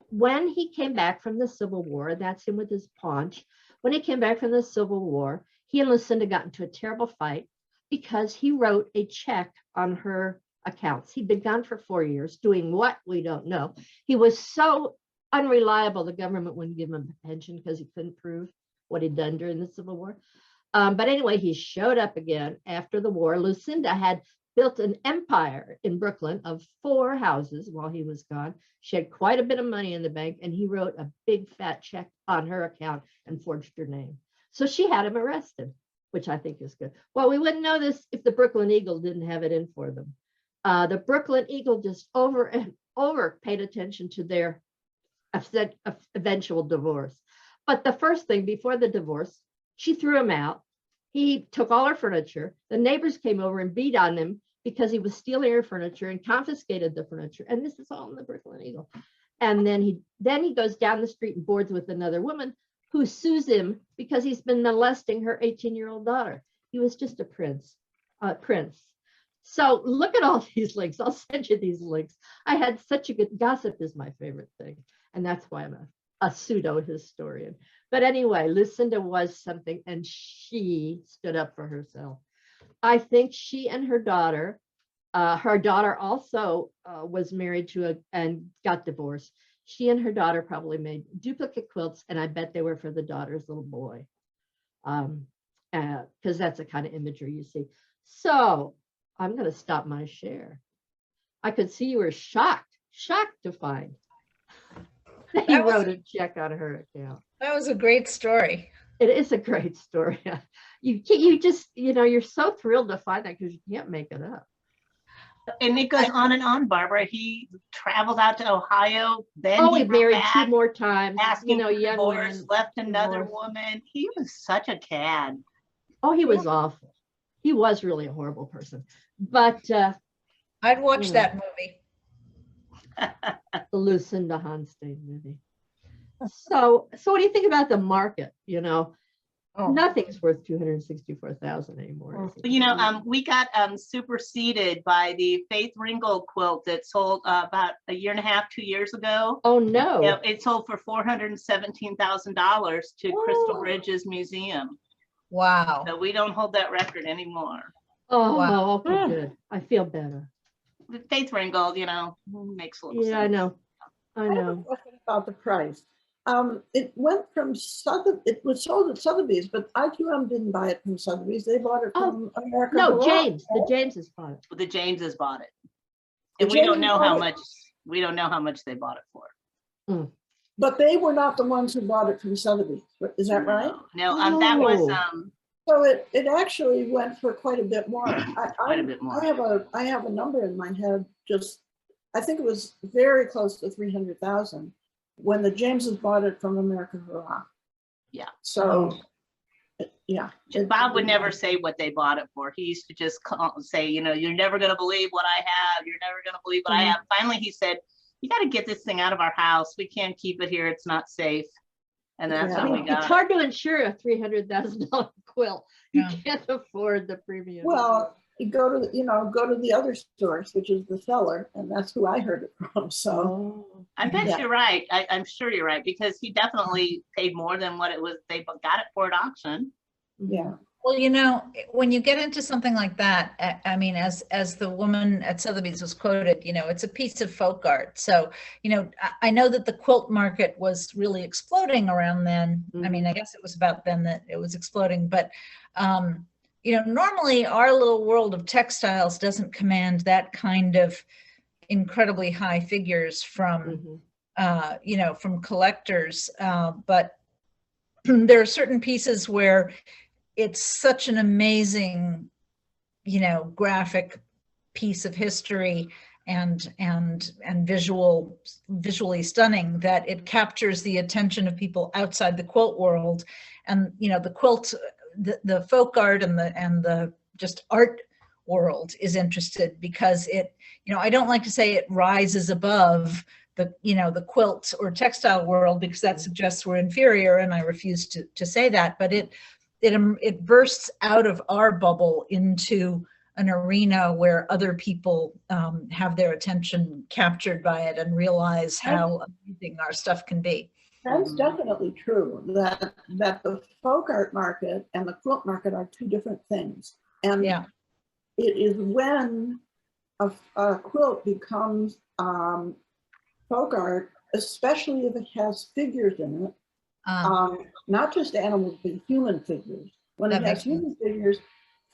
when he came back from the Civil War, that's him with his paunch. When he came back from the Civil War, he and Lucinda got into a terrible fight because he wrote a check on her accounts. He'd been gone for 4 years doing what we don't know. He was so unreliable, the government wouldn't give him a pension because he couldn't prove what he'd done during the Civil War. But anyway, he showed up again after the war. Lucinda had built an empire in Brooklyn of 4 houses while he was gone. She had quite a bit of money in the bank, and he wrote a big fat check on her account and forged her name. So she had him arrested. which I think is good. Well, we wouldn't know this if the Brooklyn Eagle didn't have it in for them. The Brooklyn Eagle just over and over paid attention to their eventual divorce. But the first thing before the divorce, she threw him out. He took all her furniture. The neighbors came over and beat on him because he was stealing her furniture and confiscated the furniture. And this is all in the Brooklyn Eagle. And then he goes down the street and boards with another woman who sues him because he's been molesting her 18-year-old daughter. He was just a prince. So look at all these links. I'll send you these links. I had such a good, gossip is my favorite thing. And that's why I'm a pseudo historian. But anyway, Lucinda was something, and she stood up for herself. I think she and her daughter also was married to and got divorced. She and her daughter probably made duplicate quilts, and I bet they were for the daughter's little boy, because that's the kind of imagery you see. So I'm going to stop my share. I could see you were shocked to find that he wrote a check on her account. That was a great story. It is a great story. You just, you're so thrilled to find that because you can't make it up. And it goes on and on, Barbara. He traveled out to Ohio. Then he married two more times. Asking for young divorce, women, left another woman. He was such a cad. Oh, he was awful. He was really a horrible person. But I'd watch that movie. The Lucinda Honstain movie. So what do you think about the market? Nothing's worth $264,000 anymore. We got superseded by the Faith Ringgold quilt that sold about a year and a half, 2 years ago. Oh no! Yeah, it sold for $417,000 to Crystal Ridge's museum. Wow! So we don't hold that record anymore. Oh, wow. Okay, good. I feel better. Faith Ringgold, makes a little sense. Yeah, I know. I have a question about the price. It went from it was sold at Sotheby's, but IQM didn't buy it from Sotheby's. They bought it from American. No, James. The Jameses bought it. The Jameses bought it, and we don't know how much. We don't know how much they bought it for. Mm. But they were not the ones who bought it from Sotheby's. Is that right? No. That was So it actually went for quite a bit more. Quite a bit more. I have a number in my head. I think it was very close to 300,000 when the Jameses bought it from American Hurrah. Yeah. So, yeah. Bob would never say what they bought it for. He used to just say, you're never going to believe what I have. You're never going to believe what I have. Finally, he said, you got to get this thing out of our house. We can't keep it here. It's not safe. And that's how we got it. It's hard to insure a $300,000 quilt. You can't afford the premium. Well, you go to the other source, which is the seller, and that's who I heard it from. So I bet you're right. I'm sure you're right, because he definitely paid more than what it was. They got it for at auction. Yeah. Well, when you get into something like that, I mean, as the woman at Sotheby's was quoted, it's a piece of folk art. So, I know that the quilt market was really exploding around then. I mean, I guess it was about then that it was exploding, but, normally our little world of textiles doesn't command that kind of incredibly high figures from, from collectors. But there are certain pieces where it's such an amazing, graphic piece of history and visually stunning that it captures the attention of people outside the quilt world. And, the quilt, the folk art and the just art world is interested because it, I don't like to say it rises above the quilt or textile world, because that suggests we're inferior, and I refuse to say that, but it bursts out of our bubble into an arena where other people have their attention captured by it and realize how amazing our stuff can be. That's definitely true, that the folk art market and the quilt market are two different things. And it is when a quilt becomes folk art, especially if it has figures in it, not just animals, but human figures. When it has human figures,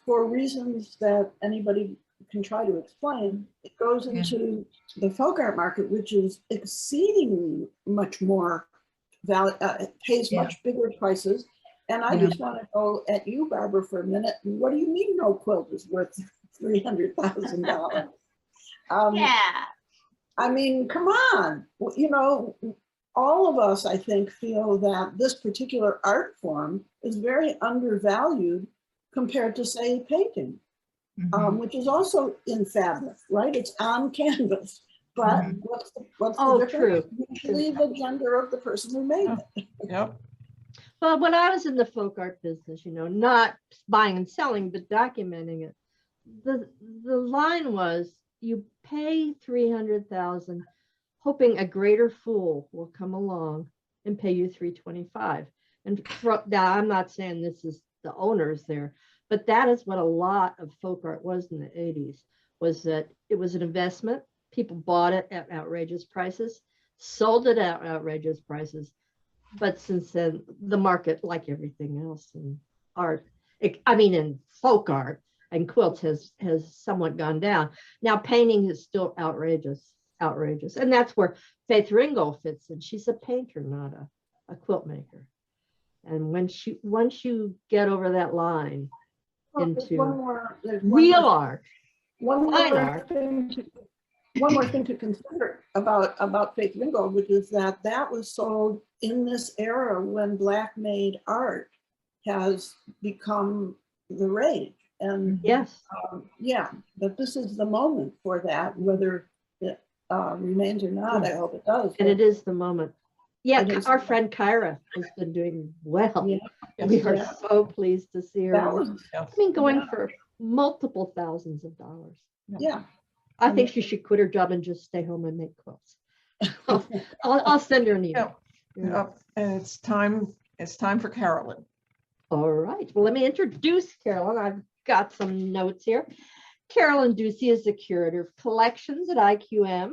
for reasons that anybody can try to explain, it goes into the folk art market, which is exceedingly much more pays much bigger prices, And I just want to go at you, Barbara, for a minute. What do you mean no quilt is worth $300,000? Yeah. I mean, come on. You know, all of us, I think, feel that this particular art form is very undervalued compared to, say, painting, which is also in fabric, right? It's on canvas. But what's the difference? True. Usually the gender of the person who made it. Yep. Well, when I was in the folk art business, you know, not buying and selling, but documenting it, the line was, you pay $300,000, hoping a greater fool will come along and pay you $325. And now I'm not saying this is the owners there, but that is what a lot of folk art was in the 80s, was that it was an investment. People bought it at outrageous prices, sold it at outrageous prices. But since then, the market, like everything else in art, in folk art and quilts, has somewhat gone down. Now painting is still outrageous. And that's where Faith Ringgold fits in. She's a painter, not a quilt maker. And once you get over that line into real art, fine art. One more thing to consider about Faith Ringgold, which is that was sold in this era when Black made art has become the rage. And yes, but this is the moment for that, whether it remains or not. I hope it does. And it is the moment. Yeah, our friend Kyra has been doing well. Yeah. We are so pleased to see her. Going for multiple thousands of dollars. Yeah. I think she should quit her job and just stay home and make quilts. I'll send her an email. And it's time for Carolyn. All right. Well, let me introduce Carolyn. I've got some notes here. Carolyn Ducey is the curator of collections at IQM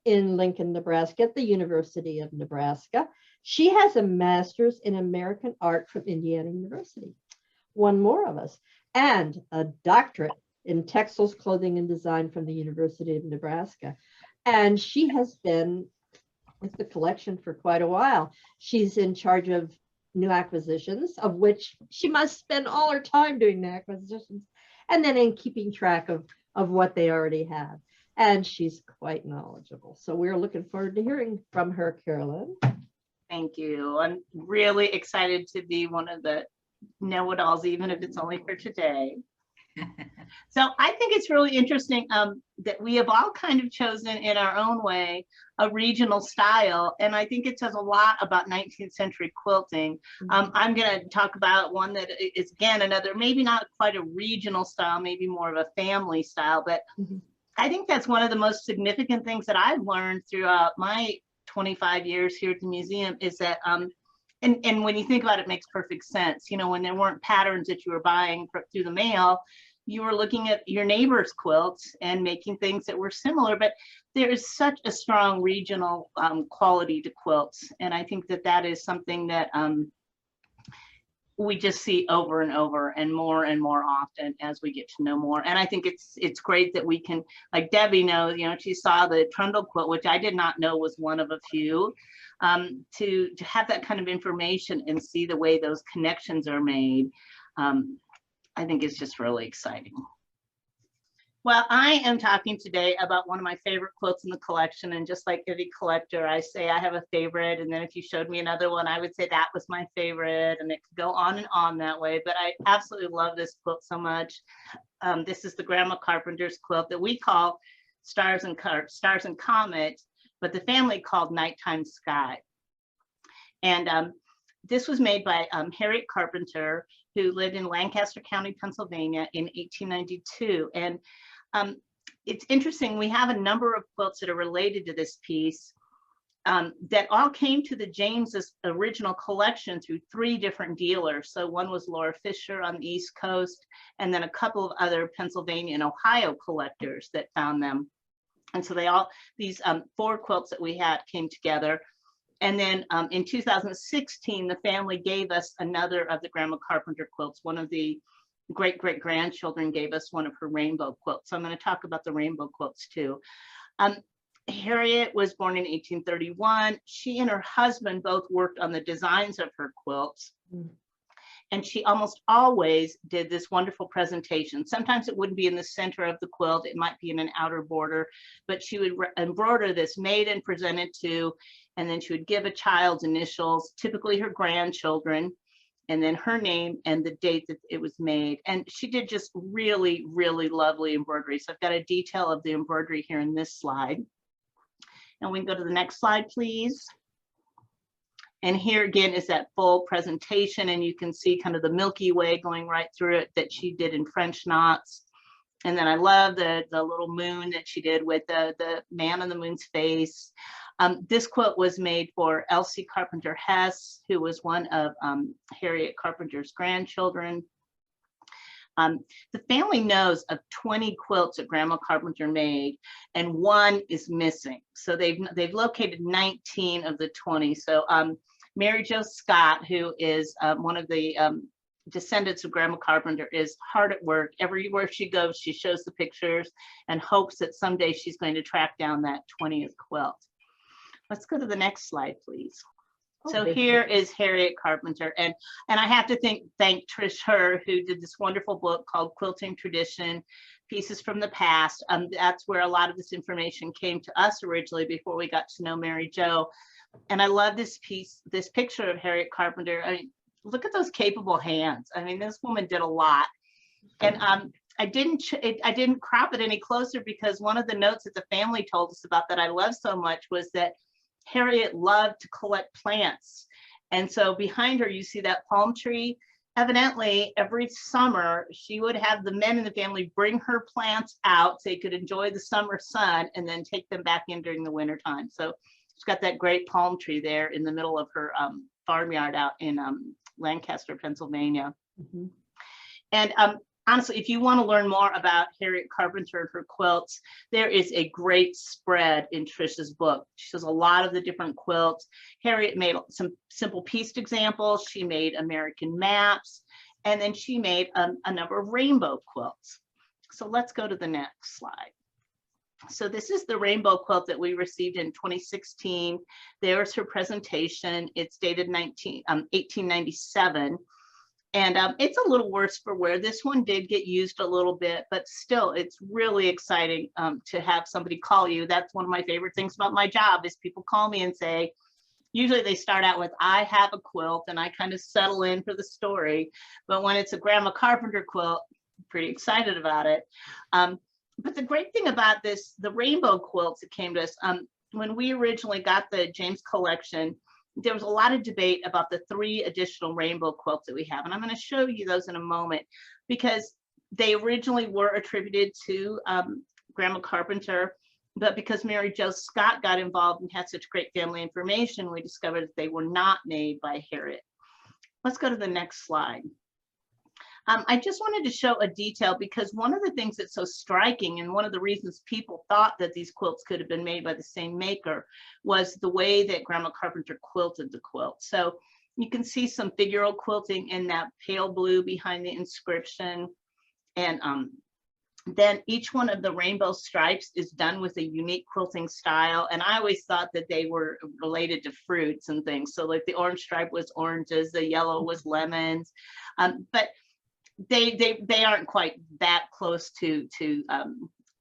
in Lincoln, Nebraska, at the University of Nebraska. She has a master's in American art from Indiana University, one more of us, and a doctorate in textiles, clothing, and design from the University of Nebraska. And she has been with the collection for quite a while. She's in charge of new acquisitions, of which she must spend all her time doing the acquisitions, and then in keeping track of what they already have. And she's quite knowledgeable. So we're looking forward to hearing from her, Carolyn. Thank you. I'm really excited to be one of the know-it-alls, even if it's only for today. So I think it's really interesting that we have all kind of chosen in our own way a regional style, and I think it says a lot about 19th century quilting. I'm going to talk about one that is, again, another, maybe not quite a regional style, maybe more of a family style, but I think that's one of the most significant things that I've learned throughout my 25 years here at the museum is that and when you think about it, it makes perfect sense. You know, when there weren't patterns that you were buying through the mail, you were looking at your neighbor's quilts and making things that were similar, but there is such a strong regional quality to quilts. And I think that that is something that we just see over and over and more often as we get to know more. And I think it's great that we can, like Debbie knows, you know, she saw the trundle quilt, which I did not know was one of a few. To have that kind of information and see the way those connections are made, I think it's just really exciting. Well, I am talking today about one of my favorite quilts in the collection, and just like every collector, I say I have a favorite, and then if you showed me another one, I would say that was my favorite, and it could go on and on that way, but I absolutely love this quilt so much. This is the Grandma Carpenter's quilt that we call Stars and Comet, but the family called Nighttime Sky. And this was made by Harriet Carpenter, who lived in Lancaster County, Pennsylvania in 1892. And it's interesting, we have a number of quilts that are related to this piece that all came to the James's original collection through 3 different dealers. So one was Laura Fisher on the East Coast, and then a couple of other Pennsylvania and Ohio collectors that found them. And so these 4 quilts that we had came together. And then in 2016, the family gave us another of the Grandma Carpenter quilts. One of the great-great-grandchildren gave us one of her rainbow quilts. So I'm going to talk about the rainbow quilts too. Harriet was born in 1831. She and her husband both worked on the designs of her quilts. And she almost always did this wonderful presentation. Sometimes it wouldn't be in the center of the quilt, it might be in an outer border, but she would embroider this made and presented to, and then she would give a child's initials, typically her grandchildren, and then her name and the date that it was made. And she did just really, really lovely embroidery. So I've got a detail of the embroidery here in this slide. And we can go to the next slide, please. And here again is that full presentation, and you can see kind of the Milky Way going right through it that she did in French knots. And then I love the little moon that she did with the man on the moon's face. This quilt was made for Elsie Carpenter Hess, who was one of Harriet Carpenter's grandchildren. The family knows of 20 quilts that Grandma Carpenter made, and one is missing. So they've located 19 of the 20. So Mary Jo Scott, who is one of the descendants of Grandma Carpenter, is hard at work. Everywhere she goes, she shows the pictures and hopes that someday she's going to track down that 20th quilt. Let's go to the next slide, please. So here is Harriet Carpenter, and I have to thank Trish Herr, who did this wonderful book called Quilting Tradition, Pieces from the Past. That's where a lot of this information came to us originally before we got to know Mary Jo. And I love this picture of Harriet Carpenter. I mean, look at those capable hands. I mean, this woman did a lot. And I didn't crop it any closer because one of the notes that the family told us about that I love so much was that Harriet loved to collect plants. And so behind her, you see that palm tree. Evidently, every summer, she would have the men in the family bring her plants out so they could enjoy the summer sun and then take them back in during the winter time. So she's got that great palm tree there in the middle of her farmyard out in Lancaster, Pennsylvania. Mm-hmm. And honestly, if you want to learn more about Harriet Carpenter and her quilts, there is a great spread in Trish's book. She shows a lot of the different quilts. Harriet made some simple pieced examples. She made American maps, and then she made a number of rainbow quilts. So let's go to the next slide. So this is the rainbow quilt that we received in 2016. There's her presentation. It's dated 1897. And it's a little worse for wear. This one did get used a little bit, but still, it's really exciting to have somebody call you. That's one of my favorite things about my job is people call me and say, usually they start out with, I have a quilt, and I kind of settle in for the story. But when it's a Grandma Carpenter quilt, I'm pretty excited about it. But the great thing about this, the rainbow quilts that came to us, when we originally got the James collection, there was a lot of debate about the 3 additional rainbow quilts that we have. And I'm going to show you those in a moment because they originally were attributed to Grandma Carpenter, but because Mary Jo Scott got involved and had such great family information, we discovered that they were not made by Harriet. Let's go to the next slide. I just wanted to show a detail because one of the things that's so striking and one of the reasons people thought that these quilts could have been made by the same maker was the way that Grandma Carpenter quilted the quilt. So you can see some figural quilting in that pale blue behind the inscription. And then each one of the rainbow stripes is done with a unique quilting style. And I always thought that they were related to fruits and things. So like the orange stripe was oranges, the yellow was lemons, but they aren't quite that close to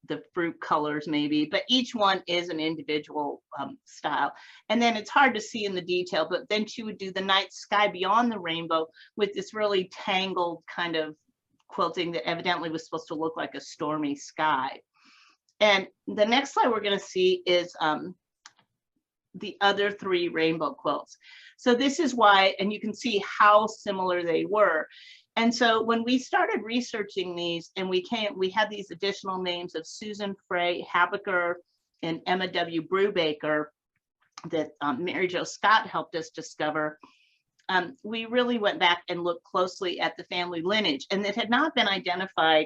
the fruit colors maybe, but each one is an individual style. And then it's hard to see in the detail, but then she would do the night sky beyond the rainbow with this really tangled kind of quilting that evidently was supposed to look like a stormy sky. And the next slide we're going to see is the other 3 rainbow quilts. So this is why, and you can see how similar they were. And so when we started researching these and we had these additional names of Susan Frey Habecker and Emma W. Brubaker that Mary Jo Scott helped us discover, we really went back and looked closely at the family lineage, and it had not been identified.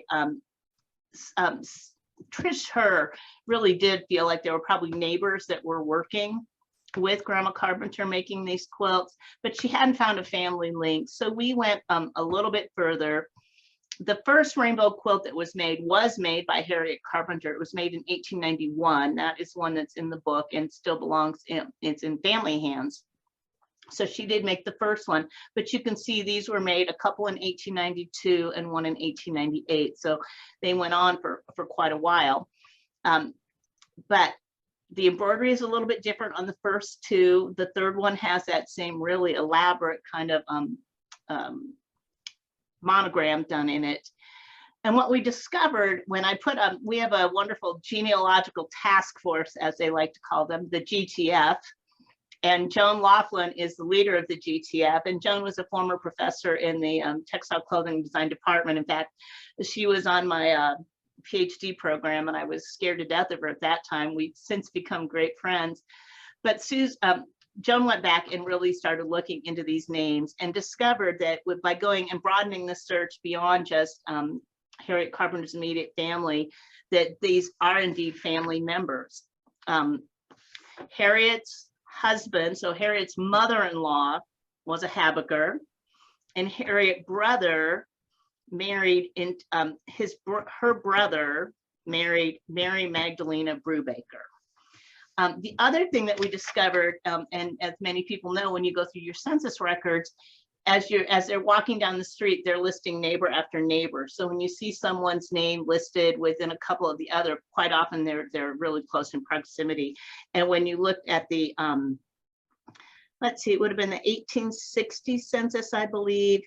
Trish Herr really did feel like there were probably neighbors that were working with Grandma Carpenter making these quilts, but she hadn't found a family link. So we went a little bit further. The first rainbow quilt that was made by Harriet Carpenter. It was made in 1891. That is one that's in the book and still belongs in, it's in family hands. So she did make the first one, but you can see these were made, a couple in 1892 and one in 1898. So they went on for quite a while. But the embroidery is a little bit different on the first two. The third one has that same really elaborate kind of monogram done in it. And what we discovered when I put we have a wonderful genealogical task force, as they like to call them, the GTF. And Joan Laughlin is the leader of the GTF. And Joan was a former professor in the textile clothing design department. In fact, she was on my PhD program, and I was scared to death of her at that time. We've since become great friends. But Joan went back and really started looking into these names and discovered that by going and broadening the search beyond just Harriet Carpenter's immediate family, that these are indeed family members. Harriet's husband, so Harriet's mother-in-law, was a Habaker, and Harriet's brother married her brother married Mary Magdalena Brubaker. The other thing that we discovered, and as many people know, when you go through your census records, as they're walking down the street, they're listing neighbor after neighbor. So when you see someone's name listed within a couple of the other, quite often they're really close in proximity. And when you look at the, let's see, it would have been the 1860 census, I believe,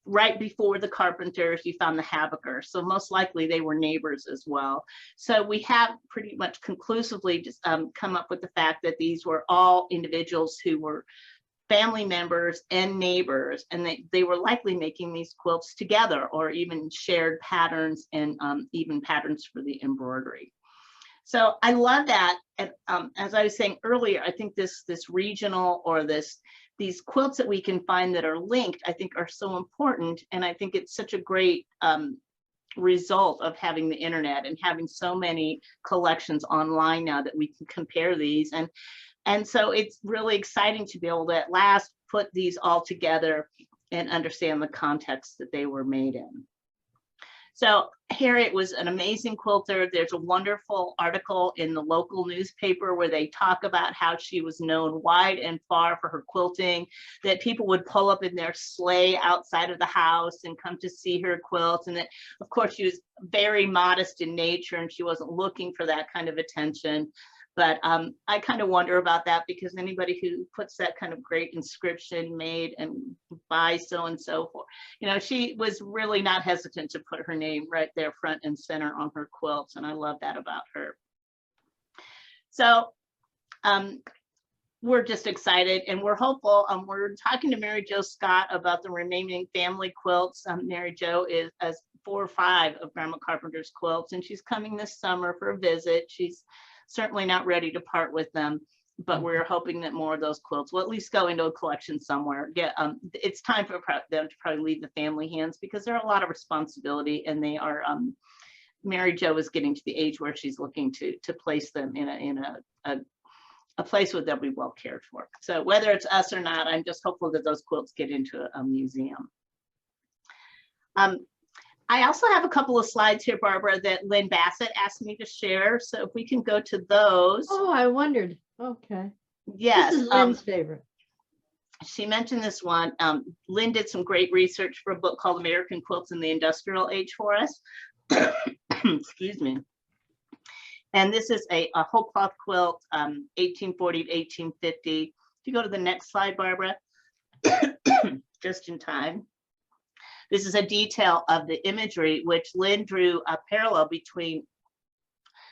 right before the Carpenters, you found the Habaker. So most likely they were neighbors as well. So we have pretty much conclusively just come up with the fact that these were all individuals who were family members and neighbors, and they were likely making these quilts together, or even shared patterns and even patterns for the embroidery. So I love that. And as I was saying earlier, I think this regional, or these quilts that we can find that are linked, I think are so important. And I think it's such a great result of having the internet and having so many collections online now that we can compare these. And so it's really exciting to be able to at last put these all together and understand the context that they were made in. So Harriet was an amazing quilter. There's a wonderful article in the local newspaper where they talk about how she was known wide and far for her quilting, that people would pull up in their sleigh outside of the house and come to see her quilts. And that, of course, she was very modest in nature and she wasn't looking for that kind of attention. But I kind of wonder about that, because anybody who puts that kind of great inscription made and by so-and-so for, she was really not hesitant to put her name right there front and center on her quilts. And I love that about her. So we're just excited and we're hopeful. We're talking to Mary Jo Scott about the remaining family quilts. Mary Jo is 4 or 5 of Grandma Carpenter's quilts, and she's coming this summer for a visit. She's certainly not ready to part with them, but we're hoping that more of those quilts will at least go into a collection somewhere. It's time for them to probably leave the family hands, because there are a lot of responsibility, and they are. Mary Jo is getting to the age where she's looking to place them in a place where they'll be well cared for. So whether it's us or not, I'm just hopeful that those quilts get into a museum. I also have a couple of slides here, Barbara, that Lynn Bassett asked me to share. So if we can go to those. Oh, I wondered. Okay. Yes. This is Lynn's favorite. She mentioned this one. Lynn did some great research for a book called American Quilts in the Industrial Age for us. Excuse me. And this is a whole cloth quilt, 1840 to 1850. If you go to the next slide, Barbara, just in time. This is a detail of the imagery, which Lynn drew a parallel between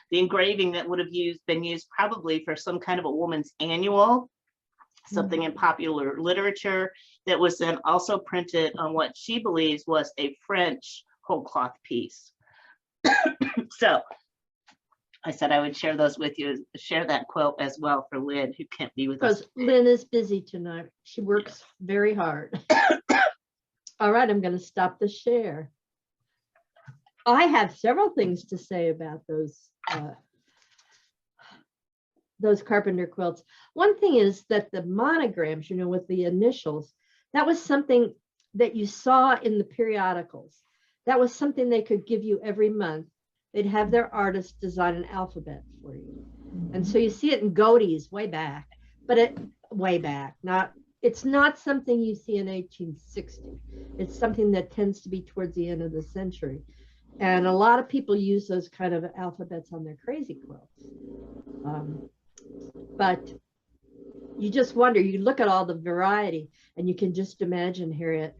the engraving that would have been used probably for some kind of a woman's annual, something in popular literature, that was then also printed on what she believes was a French whole cloth piece. So I said I would share those with you, share that quilt as well for Lynn, who can't be with us. Because Lynn is busy tonight. She works very hard. All right, I'm going to stop the share. I have several things to say about those Carpenter quilts. One thing is that the monograms, with the initials, that was something that you saw in the periodicals. That was something they could give you every month. They'd have their artist design an alphabet for you. And so you see it in Godey's way back. But way back. It's not something you see in 1860. It's something that tends to be towards the end of the century. And a lot of people use those kind of alphabets on their crazy quilts. But you just wonder, you look at all the variety and you can just imagine Harriet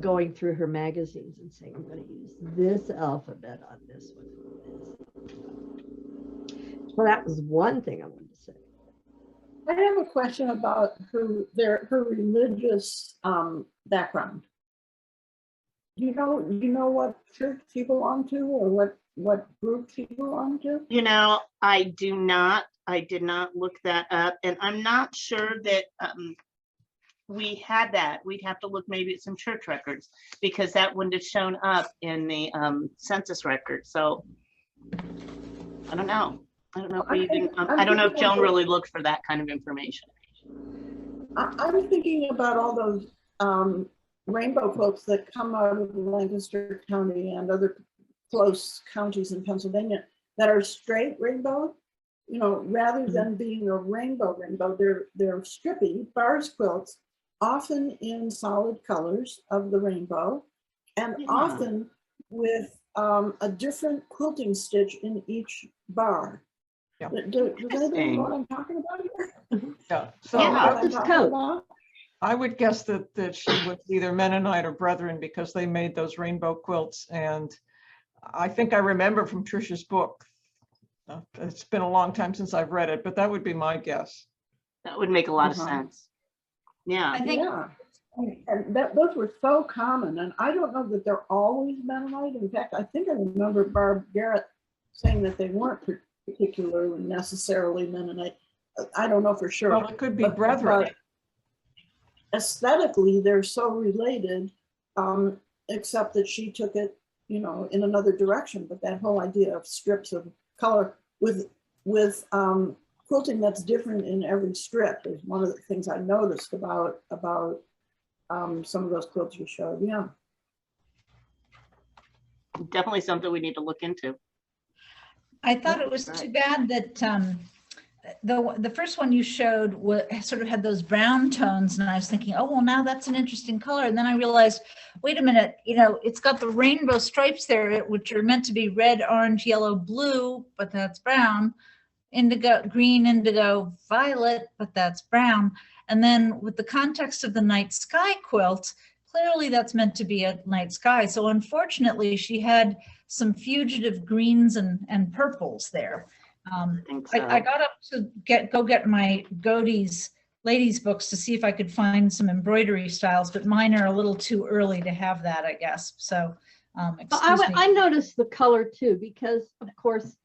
going through her magazines and saying, I'm going to use this alphabet on this one. Well, that was one thing I wanted to say. I have a question about her religious background. Do you know what church she belonged to, or what group she belonged to? You know, I do not. I did not look that up, and I'm not sure that we had that. We'd have to look maybe at some church records, because that wouldn't have shown up in the census record. So I don't know. I don't know if we even, I don't know if Joan really looked for that kind of information. I'm thinking about all those rainbow quilts that come out of Lancaster County and other close counties in Pennsylvania that are straight rainbow, you know, rather than being a rainbow, they're strippy bars quilts, often in solid colors of the rainbow, and often with a different quilting stitch in each bar. Yeah. Does anybody know what I'm talking about here? Yeah. So I would guess that she was either Mennonite or Brethren, because they made those rainbow quilts. And I think I remember from Trisha's book, it's been a long time since I've read it, but that would be my guess. That would make a lot of sense. Yeah. I think and those were so common, and I don't know that they're always Mennonite. In fact, I think I remember Barb Garrett saying that they weren't particularly necessarily Mennonite. I don't know for sure. Well, it could be Brethren. But aesthetically, they're so related, except that she took it, you know, in another direction. But that whole idea of strips of color with quilting that's different in every strip is one of the things I noticed about some of those quilts you showed. Yeah, Definitely something we need to look into. I thought it was too bad that the first one you showed sort of had those brown tones, and I was thinking, oh, well, now that's an interesting color. And then I realized, wait a minute, you know, it's got the rainbow stripes there, which are meant to be red, orange, yellow, blue, but that's brown. Indigo, green, indigo, violet, but that's brown. And then with the context of the night sky quilt, clearly that's meant to be a night sky. So unfortunately, she had some fugitive greens and purples there. I got up to go get my Godey's ladies books to see if I could find some embroidery styles, but mine are a little too early to have that, I guess. So I noticed the color too, because of course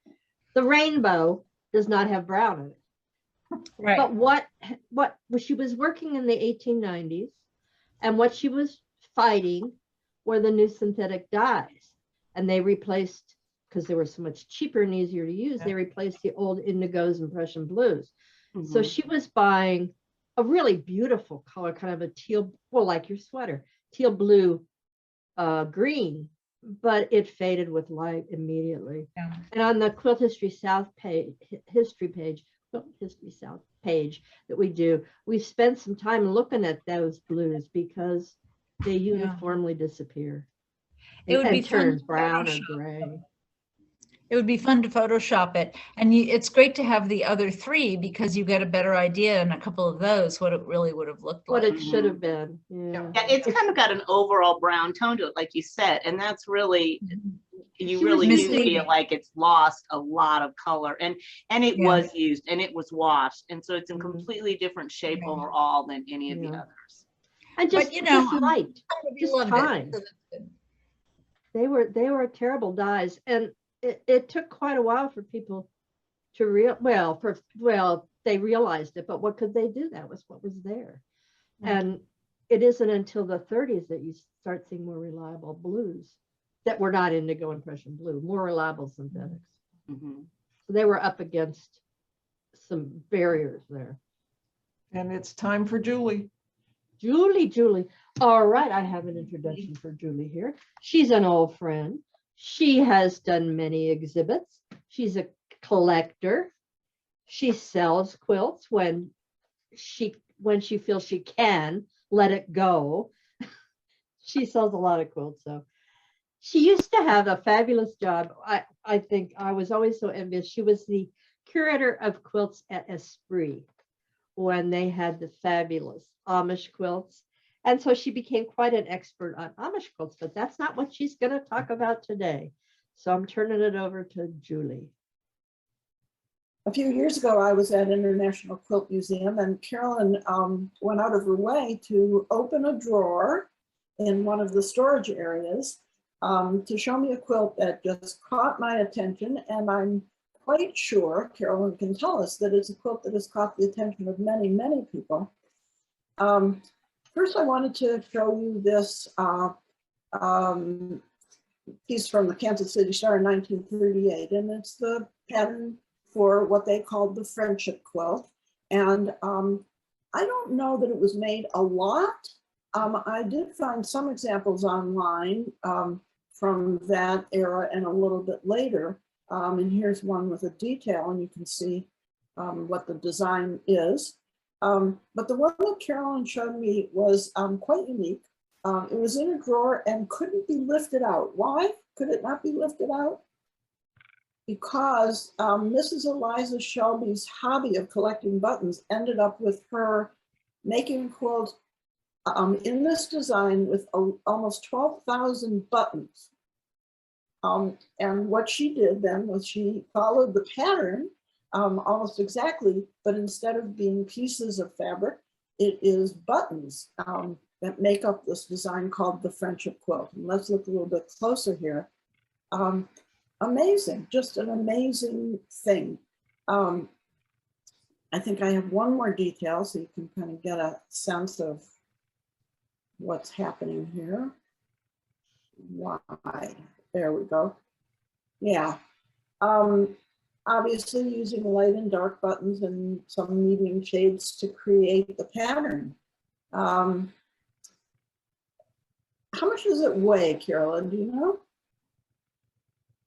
the rainbow does not have brown in it. Right. But what she was working in the 1890s, and what she was fighting were the new synthetic dyes, and they replaced, because they were so much cheaper and easier to use, they replaced the old indigos and Prussian blues. So she was buying a really beautiful color, kind of a teal, well, like your sweater, teal blue green, but it faded with light immediately. Yeah. And on the Quilt History South page, Quilt History South page that we do, we spent some time looking at those blues because they uniformly disappear. It would be turns brown or gray. It would be fun to Photoshop it. And it's great to have the other three, because you get a better idea in a couple of those what it really would have looked like. What it should have been. Yeah, it's kind of got an overall brown tone to it, like you said, and that's really, you really do feel like it's lost a lot of color, and it was used and it was washed, and so it's in completely different shape overall than any of the others. And just, just light, just time. They were terrible dyes, and it took quite a while for people to they realized it, but what could they do? That was what was there. And it isn't until the 30s that you start seeing more reliable blues that were not indigo and Prussian blue, more reliable synthetics. So they were up against some barriers there. And it's time for Julie. Julie. All right, I have an introduction for Julie here. She's an old friend. She has done many exhibits. She's a collector. She sells quilts when she when she feels she can let it go. She sells a lot of quilts, so she used to have a fabulous job. I think I was always so envious. She was the curator of quilts at Esprit when they had the fabulous Amish quilts. And so she became quite an expert on Amish quilts, but that's not what she's going to talk about today. So I'm turning it over to Julie. A few years ago, I was at International Quilt Museum, and Carolyn went out of her way to open a drawer in one of the storage areas to show me a quilt that just caught my attention. And I'm quite sure, Carolyn can tell us, that it's a quilt that has caught the attention of many, many people. First, I wanted to show you this piece from the Kansas City Star in 1938, and it's the pattern for what they called the friendship quilt. And I don't know that it was made a lot. I did find some examples online from that era and a little bit later. And here's one with a detail, and you can see what the design is. But the one that Carolyn showed me was quite unique. It was in a drawer and couldn't be lifted out. Why could it not be lifted out? Because Mrs. Eliza Shelby's hobby of collecting buttons ended up with her making a quilt in this design with almost 12,000 buttons. And what she did then was she followed the pattern almost exactly, but instead of being pieces of fabric, it is buttons that make up this design called the friendship quilt. And let's look a little bit closer here. Amazing, just an amazing thing. I think I have one more detail so you can kind of get a sense of what's happening here. Why? There we go. Yeah. Obviously using light and dark buttons and some medium shades to create the pattern. How much does it weigh, Carolyn? Do you know?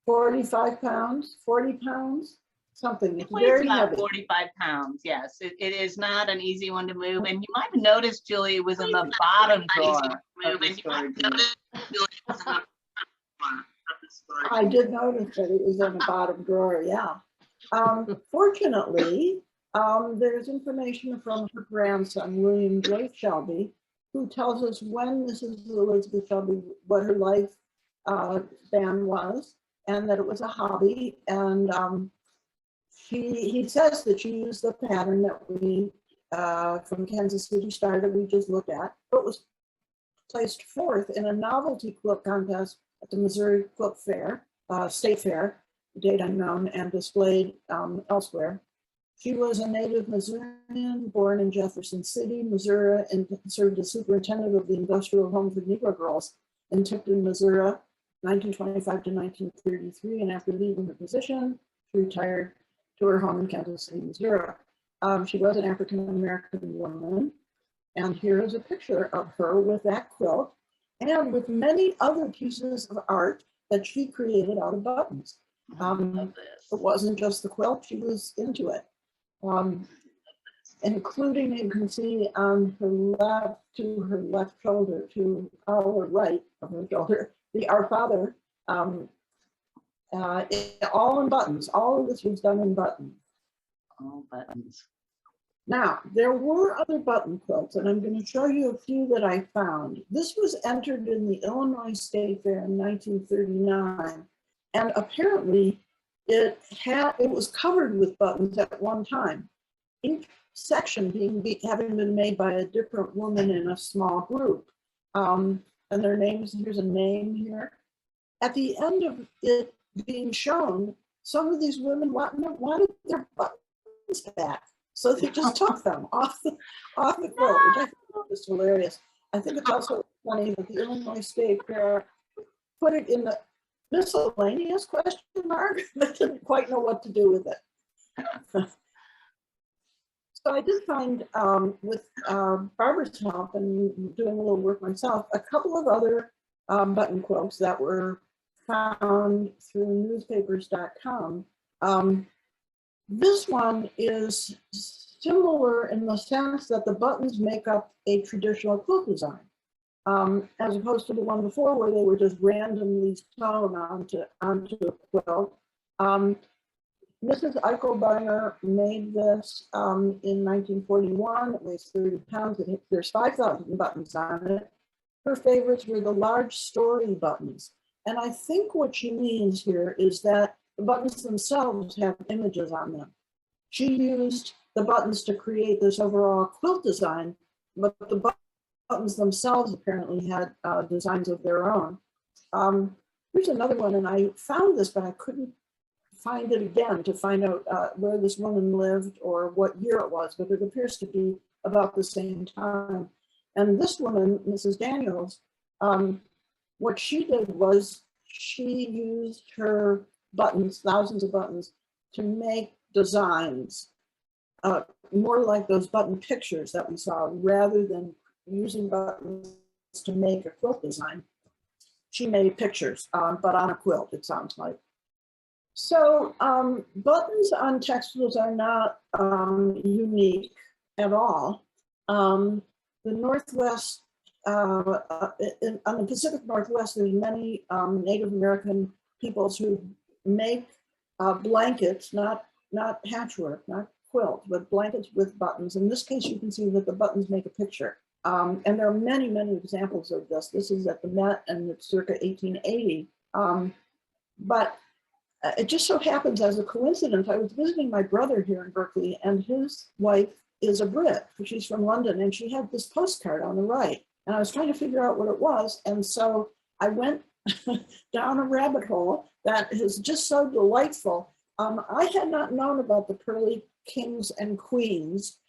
45 pounds, 40 pounds, something. It's very heavy. 45 pounds, yes. It is not an easy one to move. And you might have noticed, Julie, it was in the bottom drawer of the storage unit. I did notice that it was in the bottom drawer, yeah. Fortunately, there's information from her grandson, William Blake Shelby, who tells us when Mrs. Elizabeth Shelby, what her life span was, and that it was a hobby. And he says that she used the pattern that we, from Kansas City Star that we just looked at, but was placed fourth in a novelty quilt contest at the Missouri Quilt Fair, State Fair, date unknown, and displayed elsewhere. She was a native Missourian, born in Jefferson City, Missouri, and served as superintendent of the Industrial Home for Negro Girls in Tipton, Missouri, 1925 to 1933. And after leaving her position, she retired to her home in Kansas City, Missouri. She was an African-American woman. And here is a picture of her with that quilt and with many other pieces of art that she created out of buttons. It wasn't just the quilt, she was into it. Including, you can see on her left, to her left shoulder, to our right of her shoulder, Our Father, all in buttons. All of this was done in buttons. All buttons. Now, there were other button quilts, and I'm going to show you a few that I found. This was entered in the Illinois State Fair in 1939, and apparently it was covered with buttons at one time. Each section having been made by a different woman in a small group. And their names, here's a name here. At the end of it being shown, some of these women wanted their buttons back. So they just took them off the quilt, which I think is hilarious. I think it's also funny that the Illinois State Fair put it in the miscellaneous question mark, but didn't quite know what to do with it. So I did find, with Barbara's help and doing a little work myself, a couple of other button quilts that were found through newspapers.com. This one is similar in the sense that the buttons make up a traditional quilt design, as opposed to the one before where they were just randomly sewn onto a quilt. Mrs. Eichelbeiner made this in 1941. It weighs 30 pounds. There's 5,000 buttons on it. Her favorites were the large story buttons. And I think what she means here is that the buttons themselves have images on them. She used the buttons to create this overall quilt design, but the buttons themselves apparently had designs of their own. Here's another one, and I found this, but I couldn't find it again to find out where this woman lived or what year it was, but it appears to be about the same time. And this woman, Mrs. Daniels, what she did was she used her buttons, thousands of buttons, to make designs more like those button pictures that we saw, rather than using buttons to make a quilt design. She made pictures, but on a quilt, it sounds like. So buttons on textiles are not unique at all. The Northwest, on the Pacific Northwest, there's many Native American peoples who make blankets, not patchwork, not quilts, but blankets with buttons. In this case, you can see that the buttons make a picture. And there are many, many examples of this. This is at the Met, and it's circa 1880. But it just so happens, as a coincidence, I was visiting my brother here in Berkeley, and his wife is a Brit. She's from London, and she had this postcard on the right. And I was trying to figure out what it was. And so I went down a rabbit hole that is just so delightful. I had not known about the pearly kings and queens.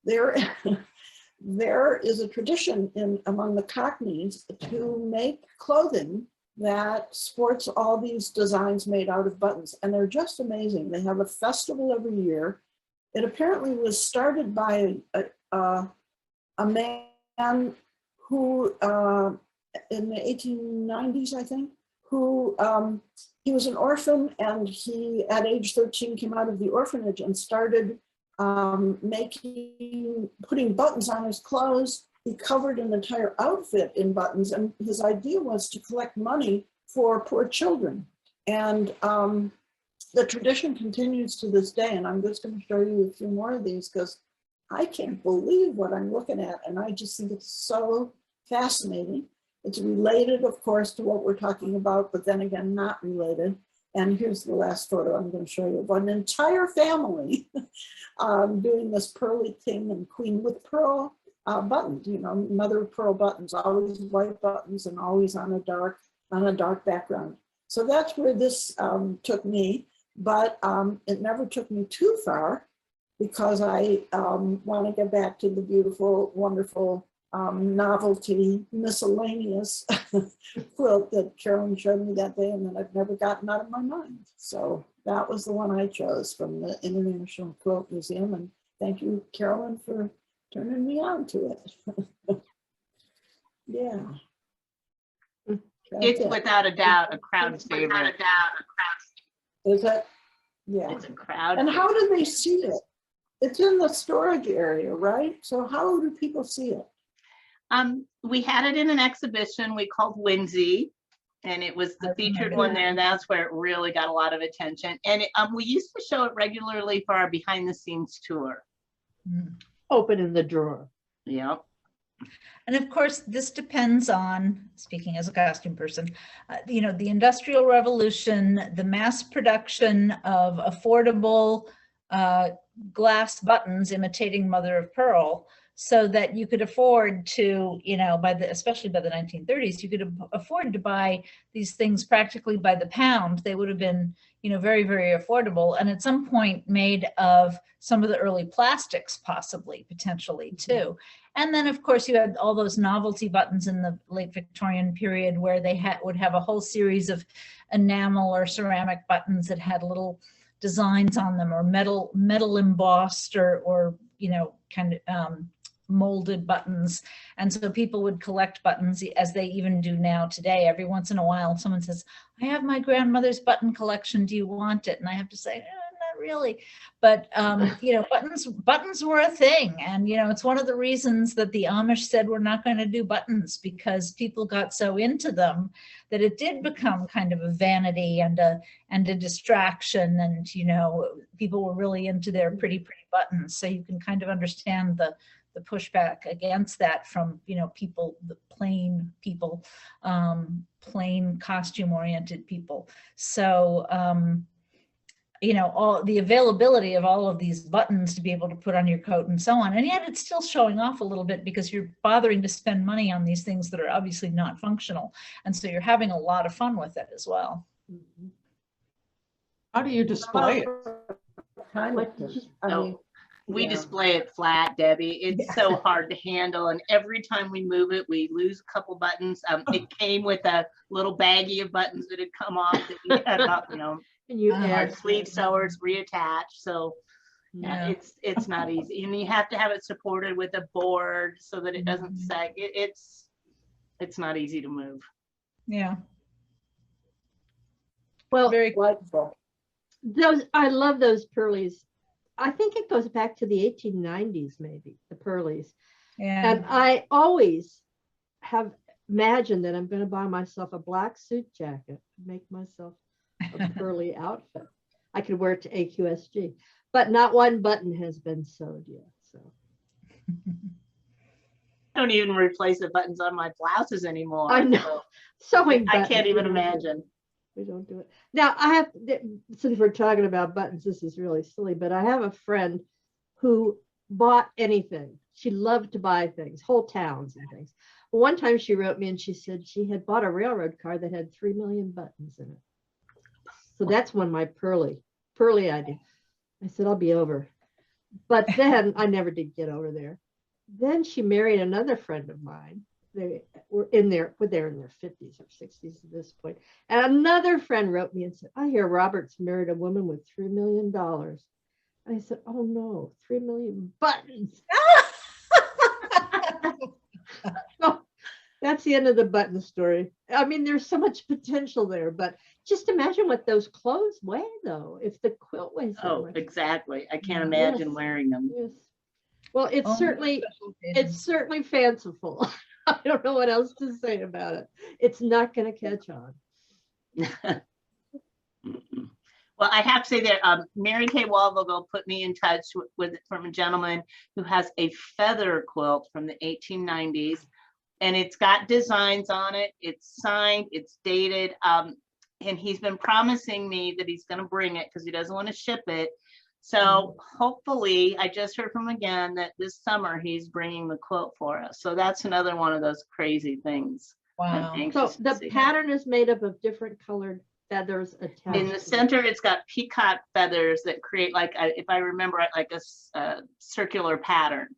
There is a tradition among the Cockneys to make clothing that sports all these designs made out of buttons, and they're just amazing. They have a festival every year. It apparently was started by a man who, in the 1890s, I think, who he was an orphan, and he, at age 13, came out of the orphanage and started putting buttons on his clothes. He covered an entire outfit in buttons, and his idea was to collect money for poor children. And the tradition continues to this day, and I'm just going to show you a few more of these because I can't believe what I'm looking at, and I just think it's so fascinating. It's related, of course, to what we're talking about, but then again, not related. And here's the last photo I'm going to show you of an entire family doing this pearly king and queen with pearl buttons, you know, mother of pearl buttons, always white buttons and always on a dark background. So that's where this took me, but it never took me too far because I want to get back to the beautiful, wonderful novelty, miscellaneous quilt that Carolyn showed me that day and that I've never gotten out of my mind. So that was the one I chose from the International Quilt Museum. And thank you, Carolyn, for turning me on to it. Yeah. It's without a doubt a crowd favorite. Is it? Yeah. It's a crowd. And how do they see it? It's in the storage area, right? So how do people see it? We had it in an exhibition we called Whimsy, and it was the featured one there, and that's where it really got a lot of attention. And we used to show it regularly for our behind the scenes tour. Open in the drawer. Yep. And of course, this depends on, speaking as a costume person, you know, the Industrial Revolution, the mass production of affordable glass buttons imitating mother of pearl, so that you could afford to, you know, especially by the 1930s, you could afford to buy these things practically by the pound. They would have been, you know, very, very affordable. And at some point made of some of the early plastics, possibly, potentially too. And then of course you had all those novelty buttons in the late Victorian period where they would have a whole series of enamel or ceramic buttons that had little designs on them, or metal embossed or you know, kind of molded buttons. And so people would collect buttons, as they even do now today. Every once in a while someone says, I have my grandmother's button collection, do you want it? And I have to say, not really. But, you know, buttons were a thing. And, you know, it's one of the reasons that the Amish said we're not going to do buttons, because people got so into them that it did become kind of a vanity and a distraction. And, you know, people were really into their pretty buttons. So you can kind of understand the pushback against that from, you know, people, the plain people, plain costume oriented people. So, you know, all the availability of all of these buttons to be able to put on your coat and so on. And yet it's still showing off a little bit because you're bothering to spend money on these things that are obviously not functional. And so you're having a lot of fun with it as well. How do you display it? We display it flat, Debbie. It's so hard to handle, and every time we move it, we lose a couple buttons. It came with a little baggie of buttons that had come off that you had about, you know, And you our add sleeve sewers reattached. So Yeah. it's not easy, and you have to have it supported with a board so that it doesn't sag. It's not easy to move. Yeah. well, Very Delightful. I love those pearlies. I think it goes back to the 1890s, maybe, the pearlies. Yeah. And I always have imagined that I'm going to buy myself a black suit jacket, make myself a pearly outfit. I could wear it to AQSG, but not one button has been sewed yet. So I don't even replace the buttons on my blouses anymore. I know. Sewing I buttons, can't we even don't do it. imagine. We don't do it. Now, since we're talking about buttons, this is really silly, but I have a friend who bought anything. She loved to buy things, whole towns and things. One time she wrote me and she said she had bought a railroad car that had 3 million buttons in it. So that's when my pearly idea. I said, I'll be over. But then I never did get over there. Then she married another friend of mine. They were in their 50s or 60s at this point. And another friend wrote me and said, I hear Robert's married a woman with $3 million. I said, oh no, 3 million buttons. So that's the end of the button story. I mean, there's so much potential there, but just imagine what those clothes weigh though, if the quilt weighs so Oh, much. exactly. I can't imagine Yes. wearing them. Yes. Well, it's certainly fanciful. I don't know what else to say about it. It's not going to catch on. Well, I have to say that Mary Kay Walvogel put me in touch from a gentleman who has a feather quilt from the 1890s, and it's got designs on it. It's signed, it's dated, and he's been promising me that he's going to bring it because he doesn't want to ship it. So hopefully, I just heard from him again that this summer he's bringing the quilt for us. So that's another one of those crazy things. Wow. So the pattern is made up of different colored feathers attached. In the center, it's got peacock feathers that create like, if I remember right, like a circular pattern.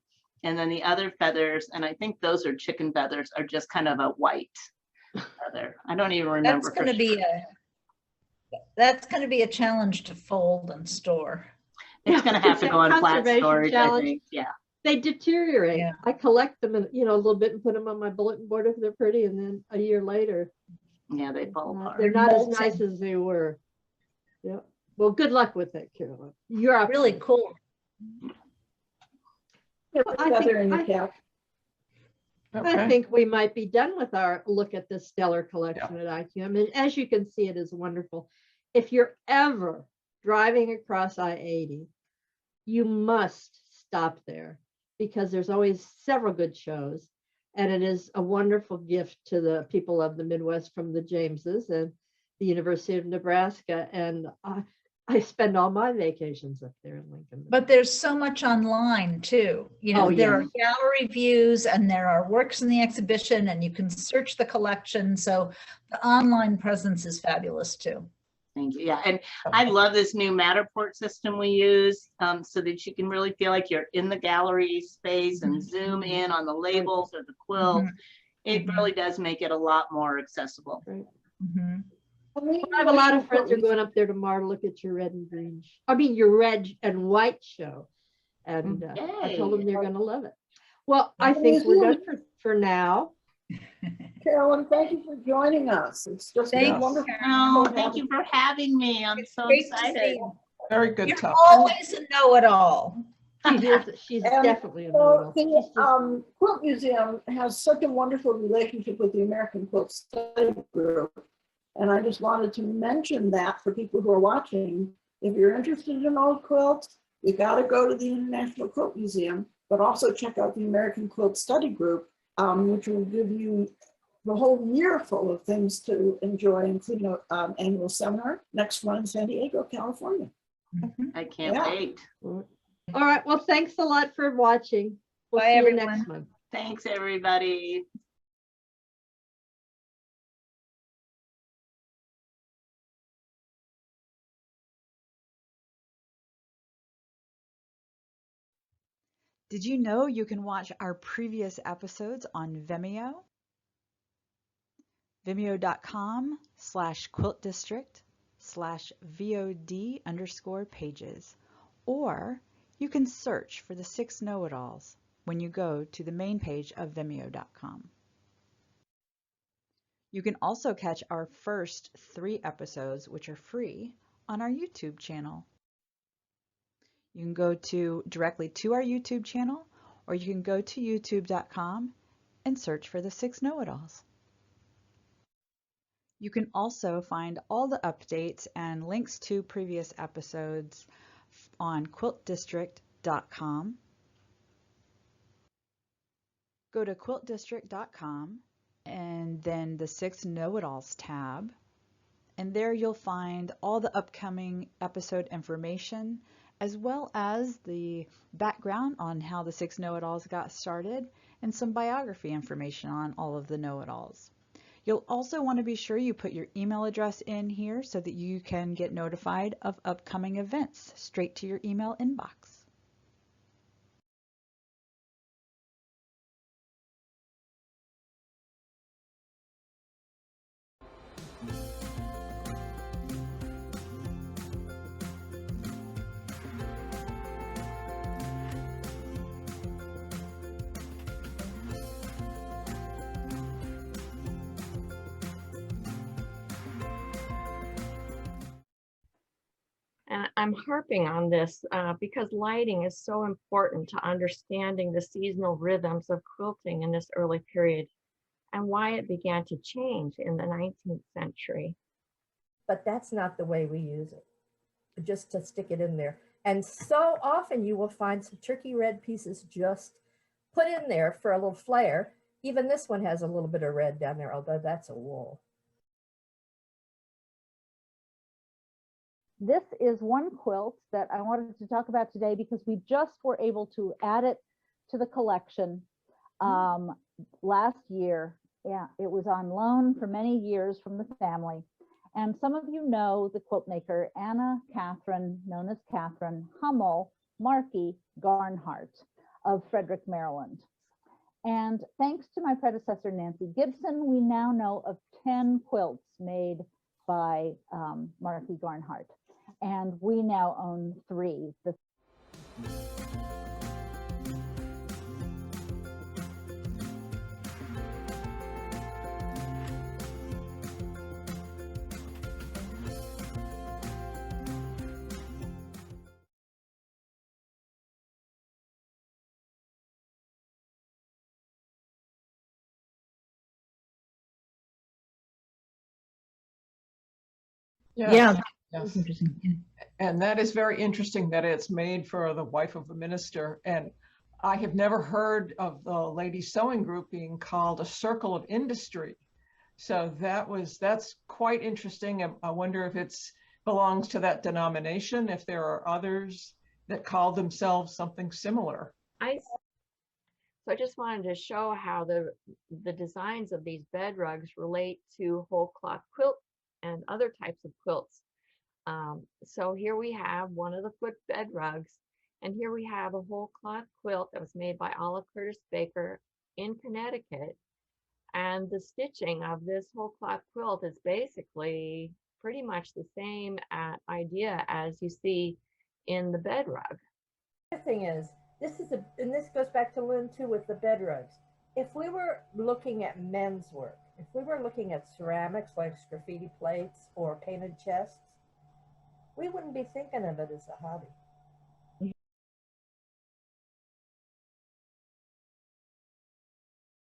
And then the other feathers, and I think those are chicken feathers, are just kind of a white feather. I don't even remember. That's going to be a challenge to fold and store. It's going to have to go on flat storage, I think. Yeah. They deteriorate. Yeah. I collect them, a little bit and put them on my bulletin board if they're pretty, and then a year later, yeah, they fall apart. they're not as nice as they were. Yeah. Well, good luck with it, Carolyn. You're Really cool. I think we might be done with our look at the stellar collection at IQM. And as you can see, it is wonderful. If you're ever driving across I-80, you must stop there because there's always several good shows. And it is a wonderful gift to the people of the Midwest from the Jameses and the University of Nebraska. And I spend all my vacations up there in Lincoln. But there's so much online too. There are gallery views and there are works in the exhibition and you can search the collection. So the online presence is fabulous too. Thank you. Yeah, and I love this new Matterport system we use so that you can really feel like you're in the gallery space and zoom in on the labels or the quilt. It really does make it a lot more accessible. Right. Mm-hmm. I have a lot of friends who are going up there tomorrow to look at your red and white show. And I told them they're going to love it. Well, I think we're done for now. Carolyn, thank you for joining us. It's just been wonderful. Oh, thank you for having me. I'm so excited. Very good You're talk. always a know-it-all. She's And definitely a so know-it-all. the Quilt Museum has such a wonderful relationship with the American Quilt Study Group. And I just wanted to mention that for people who are watching. If you're interested in old quilts, you got to go to the International Quilt Museum, but also check out the American Quilt Study Group, which will give you the whole year full of things to enjoy, including an annual seminar, next one in San Diego, California. I can't Yeah. wait. All right. Well, thanks a lot for watching. We'll Bye, see you everyone. next month. Thanks, everybody. Did you know you can watch our previous episodes on Vimeo? Vimeo.com/quiltdistrict/VOD_pages. Or you can search for the 6 know-it-alls when you go to the main page of Vimeo.com. You can also catch our first 3 episodes, which are free, on our YouTube channel. You can go directly to our YouTube channel, or you can go to youtube.com and search for the 6 know-it-alls. You can also find all the updates and links to previous episodes on quiltdistrict.com. Go to quiltdistrict.com and then the 6 know-it-alls tab, and there you'll find all the upcoming episode information, as well as the background on how the 6 know-it-alls got started and some biography information on all of the know-it-alls. You'll also want to be sure you put your email address in here so that you can get notified of upcoming events straight to your email inbox. And I'm harping on this because lighting is so important to understanding the seasonal rhythms of quilting in this early period and why it began to change in the 19th century. But that's not the way we use it, just to stick it in there. And so often you will find some turkey red pieces just put in there for a little flair. Even this one has a little bit of red down there, although that's a wool. This is one quilt that I wanted to talk about today because we just were able to add it to the collection last year. Yeah, it was on loan for many years from the family. And some of you know the quilt maker Anna Catherine, known as Catherine Hummel Markey Garnhart of Frederick, Maryland. And thanks to my predecessor, Nancy Gibson, we now know of 10 quilts made by Markey Garnhart. And we now own 3. Yeah. Yes. And that is very interesting that it's made for the wife of a minister. And I have never heard of the ladies sewing group being called a circle of industry. So that's quite interesting. And I wonder if it belongs to that denomination, if there are others that call themselves something similar. So I just wanted to show how the designs of these bed rugs relate to whole cloth quilt and other types of quilts. So here we have one of the foot bed rugs, and here we have a whole cloth quilt that was made by Olive Curtis Baker in Connecticut. And the stitching of this whole cloth quilt is basically pretty much the same idea as you see in the bed rug. The thing is, and this goes back to Lynn too with the bed rugs. If we were looking at men's work, if we were looking at ceramics like graffiti plates or painted chests, we wouldn't be thinking of it as a hobby.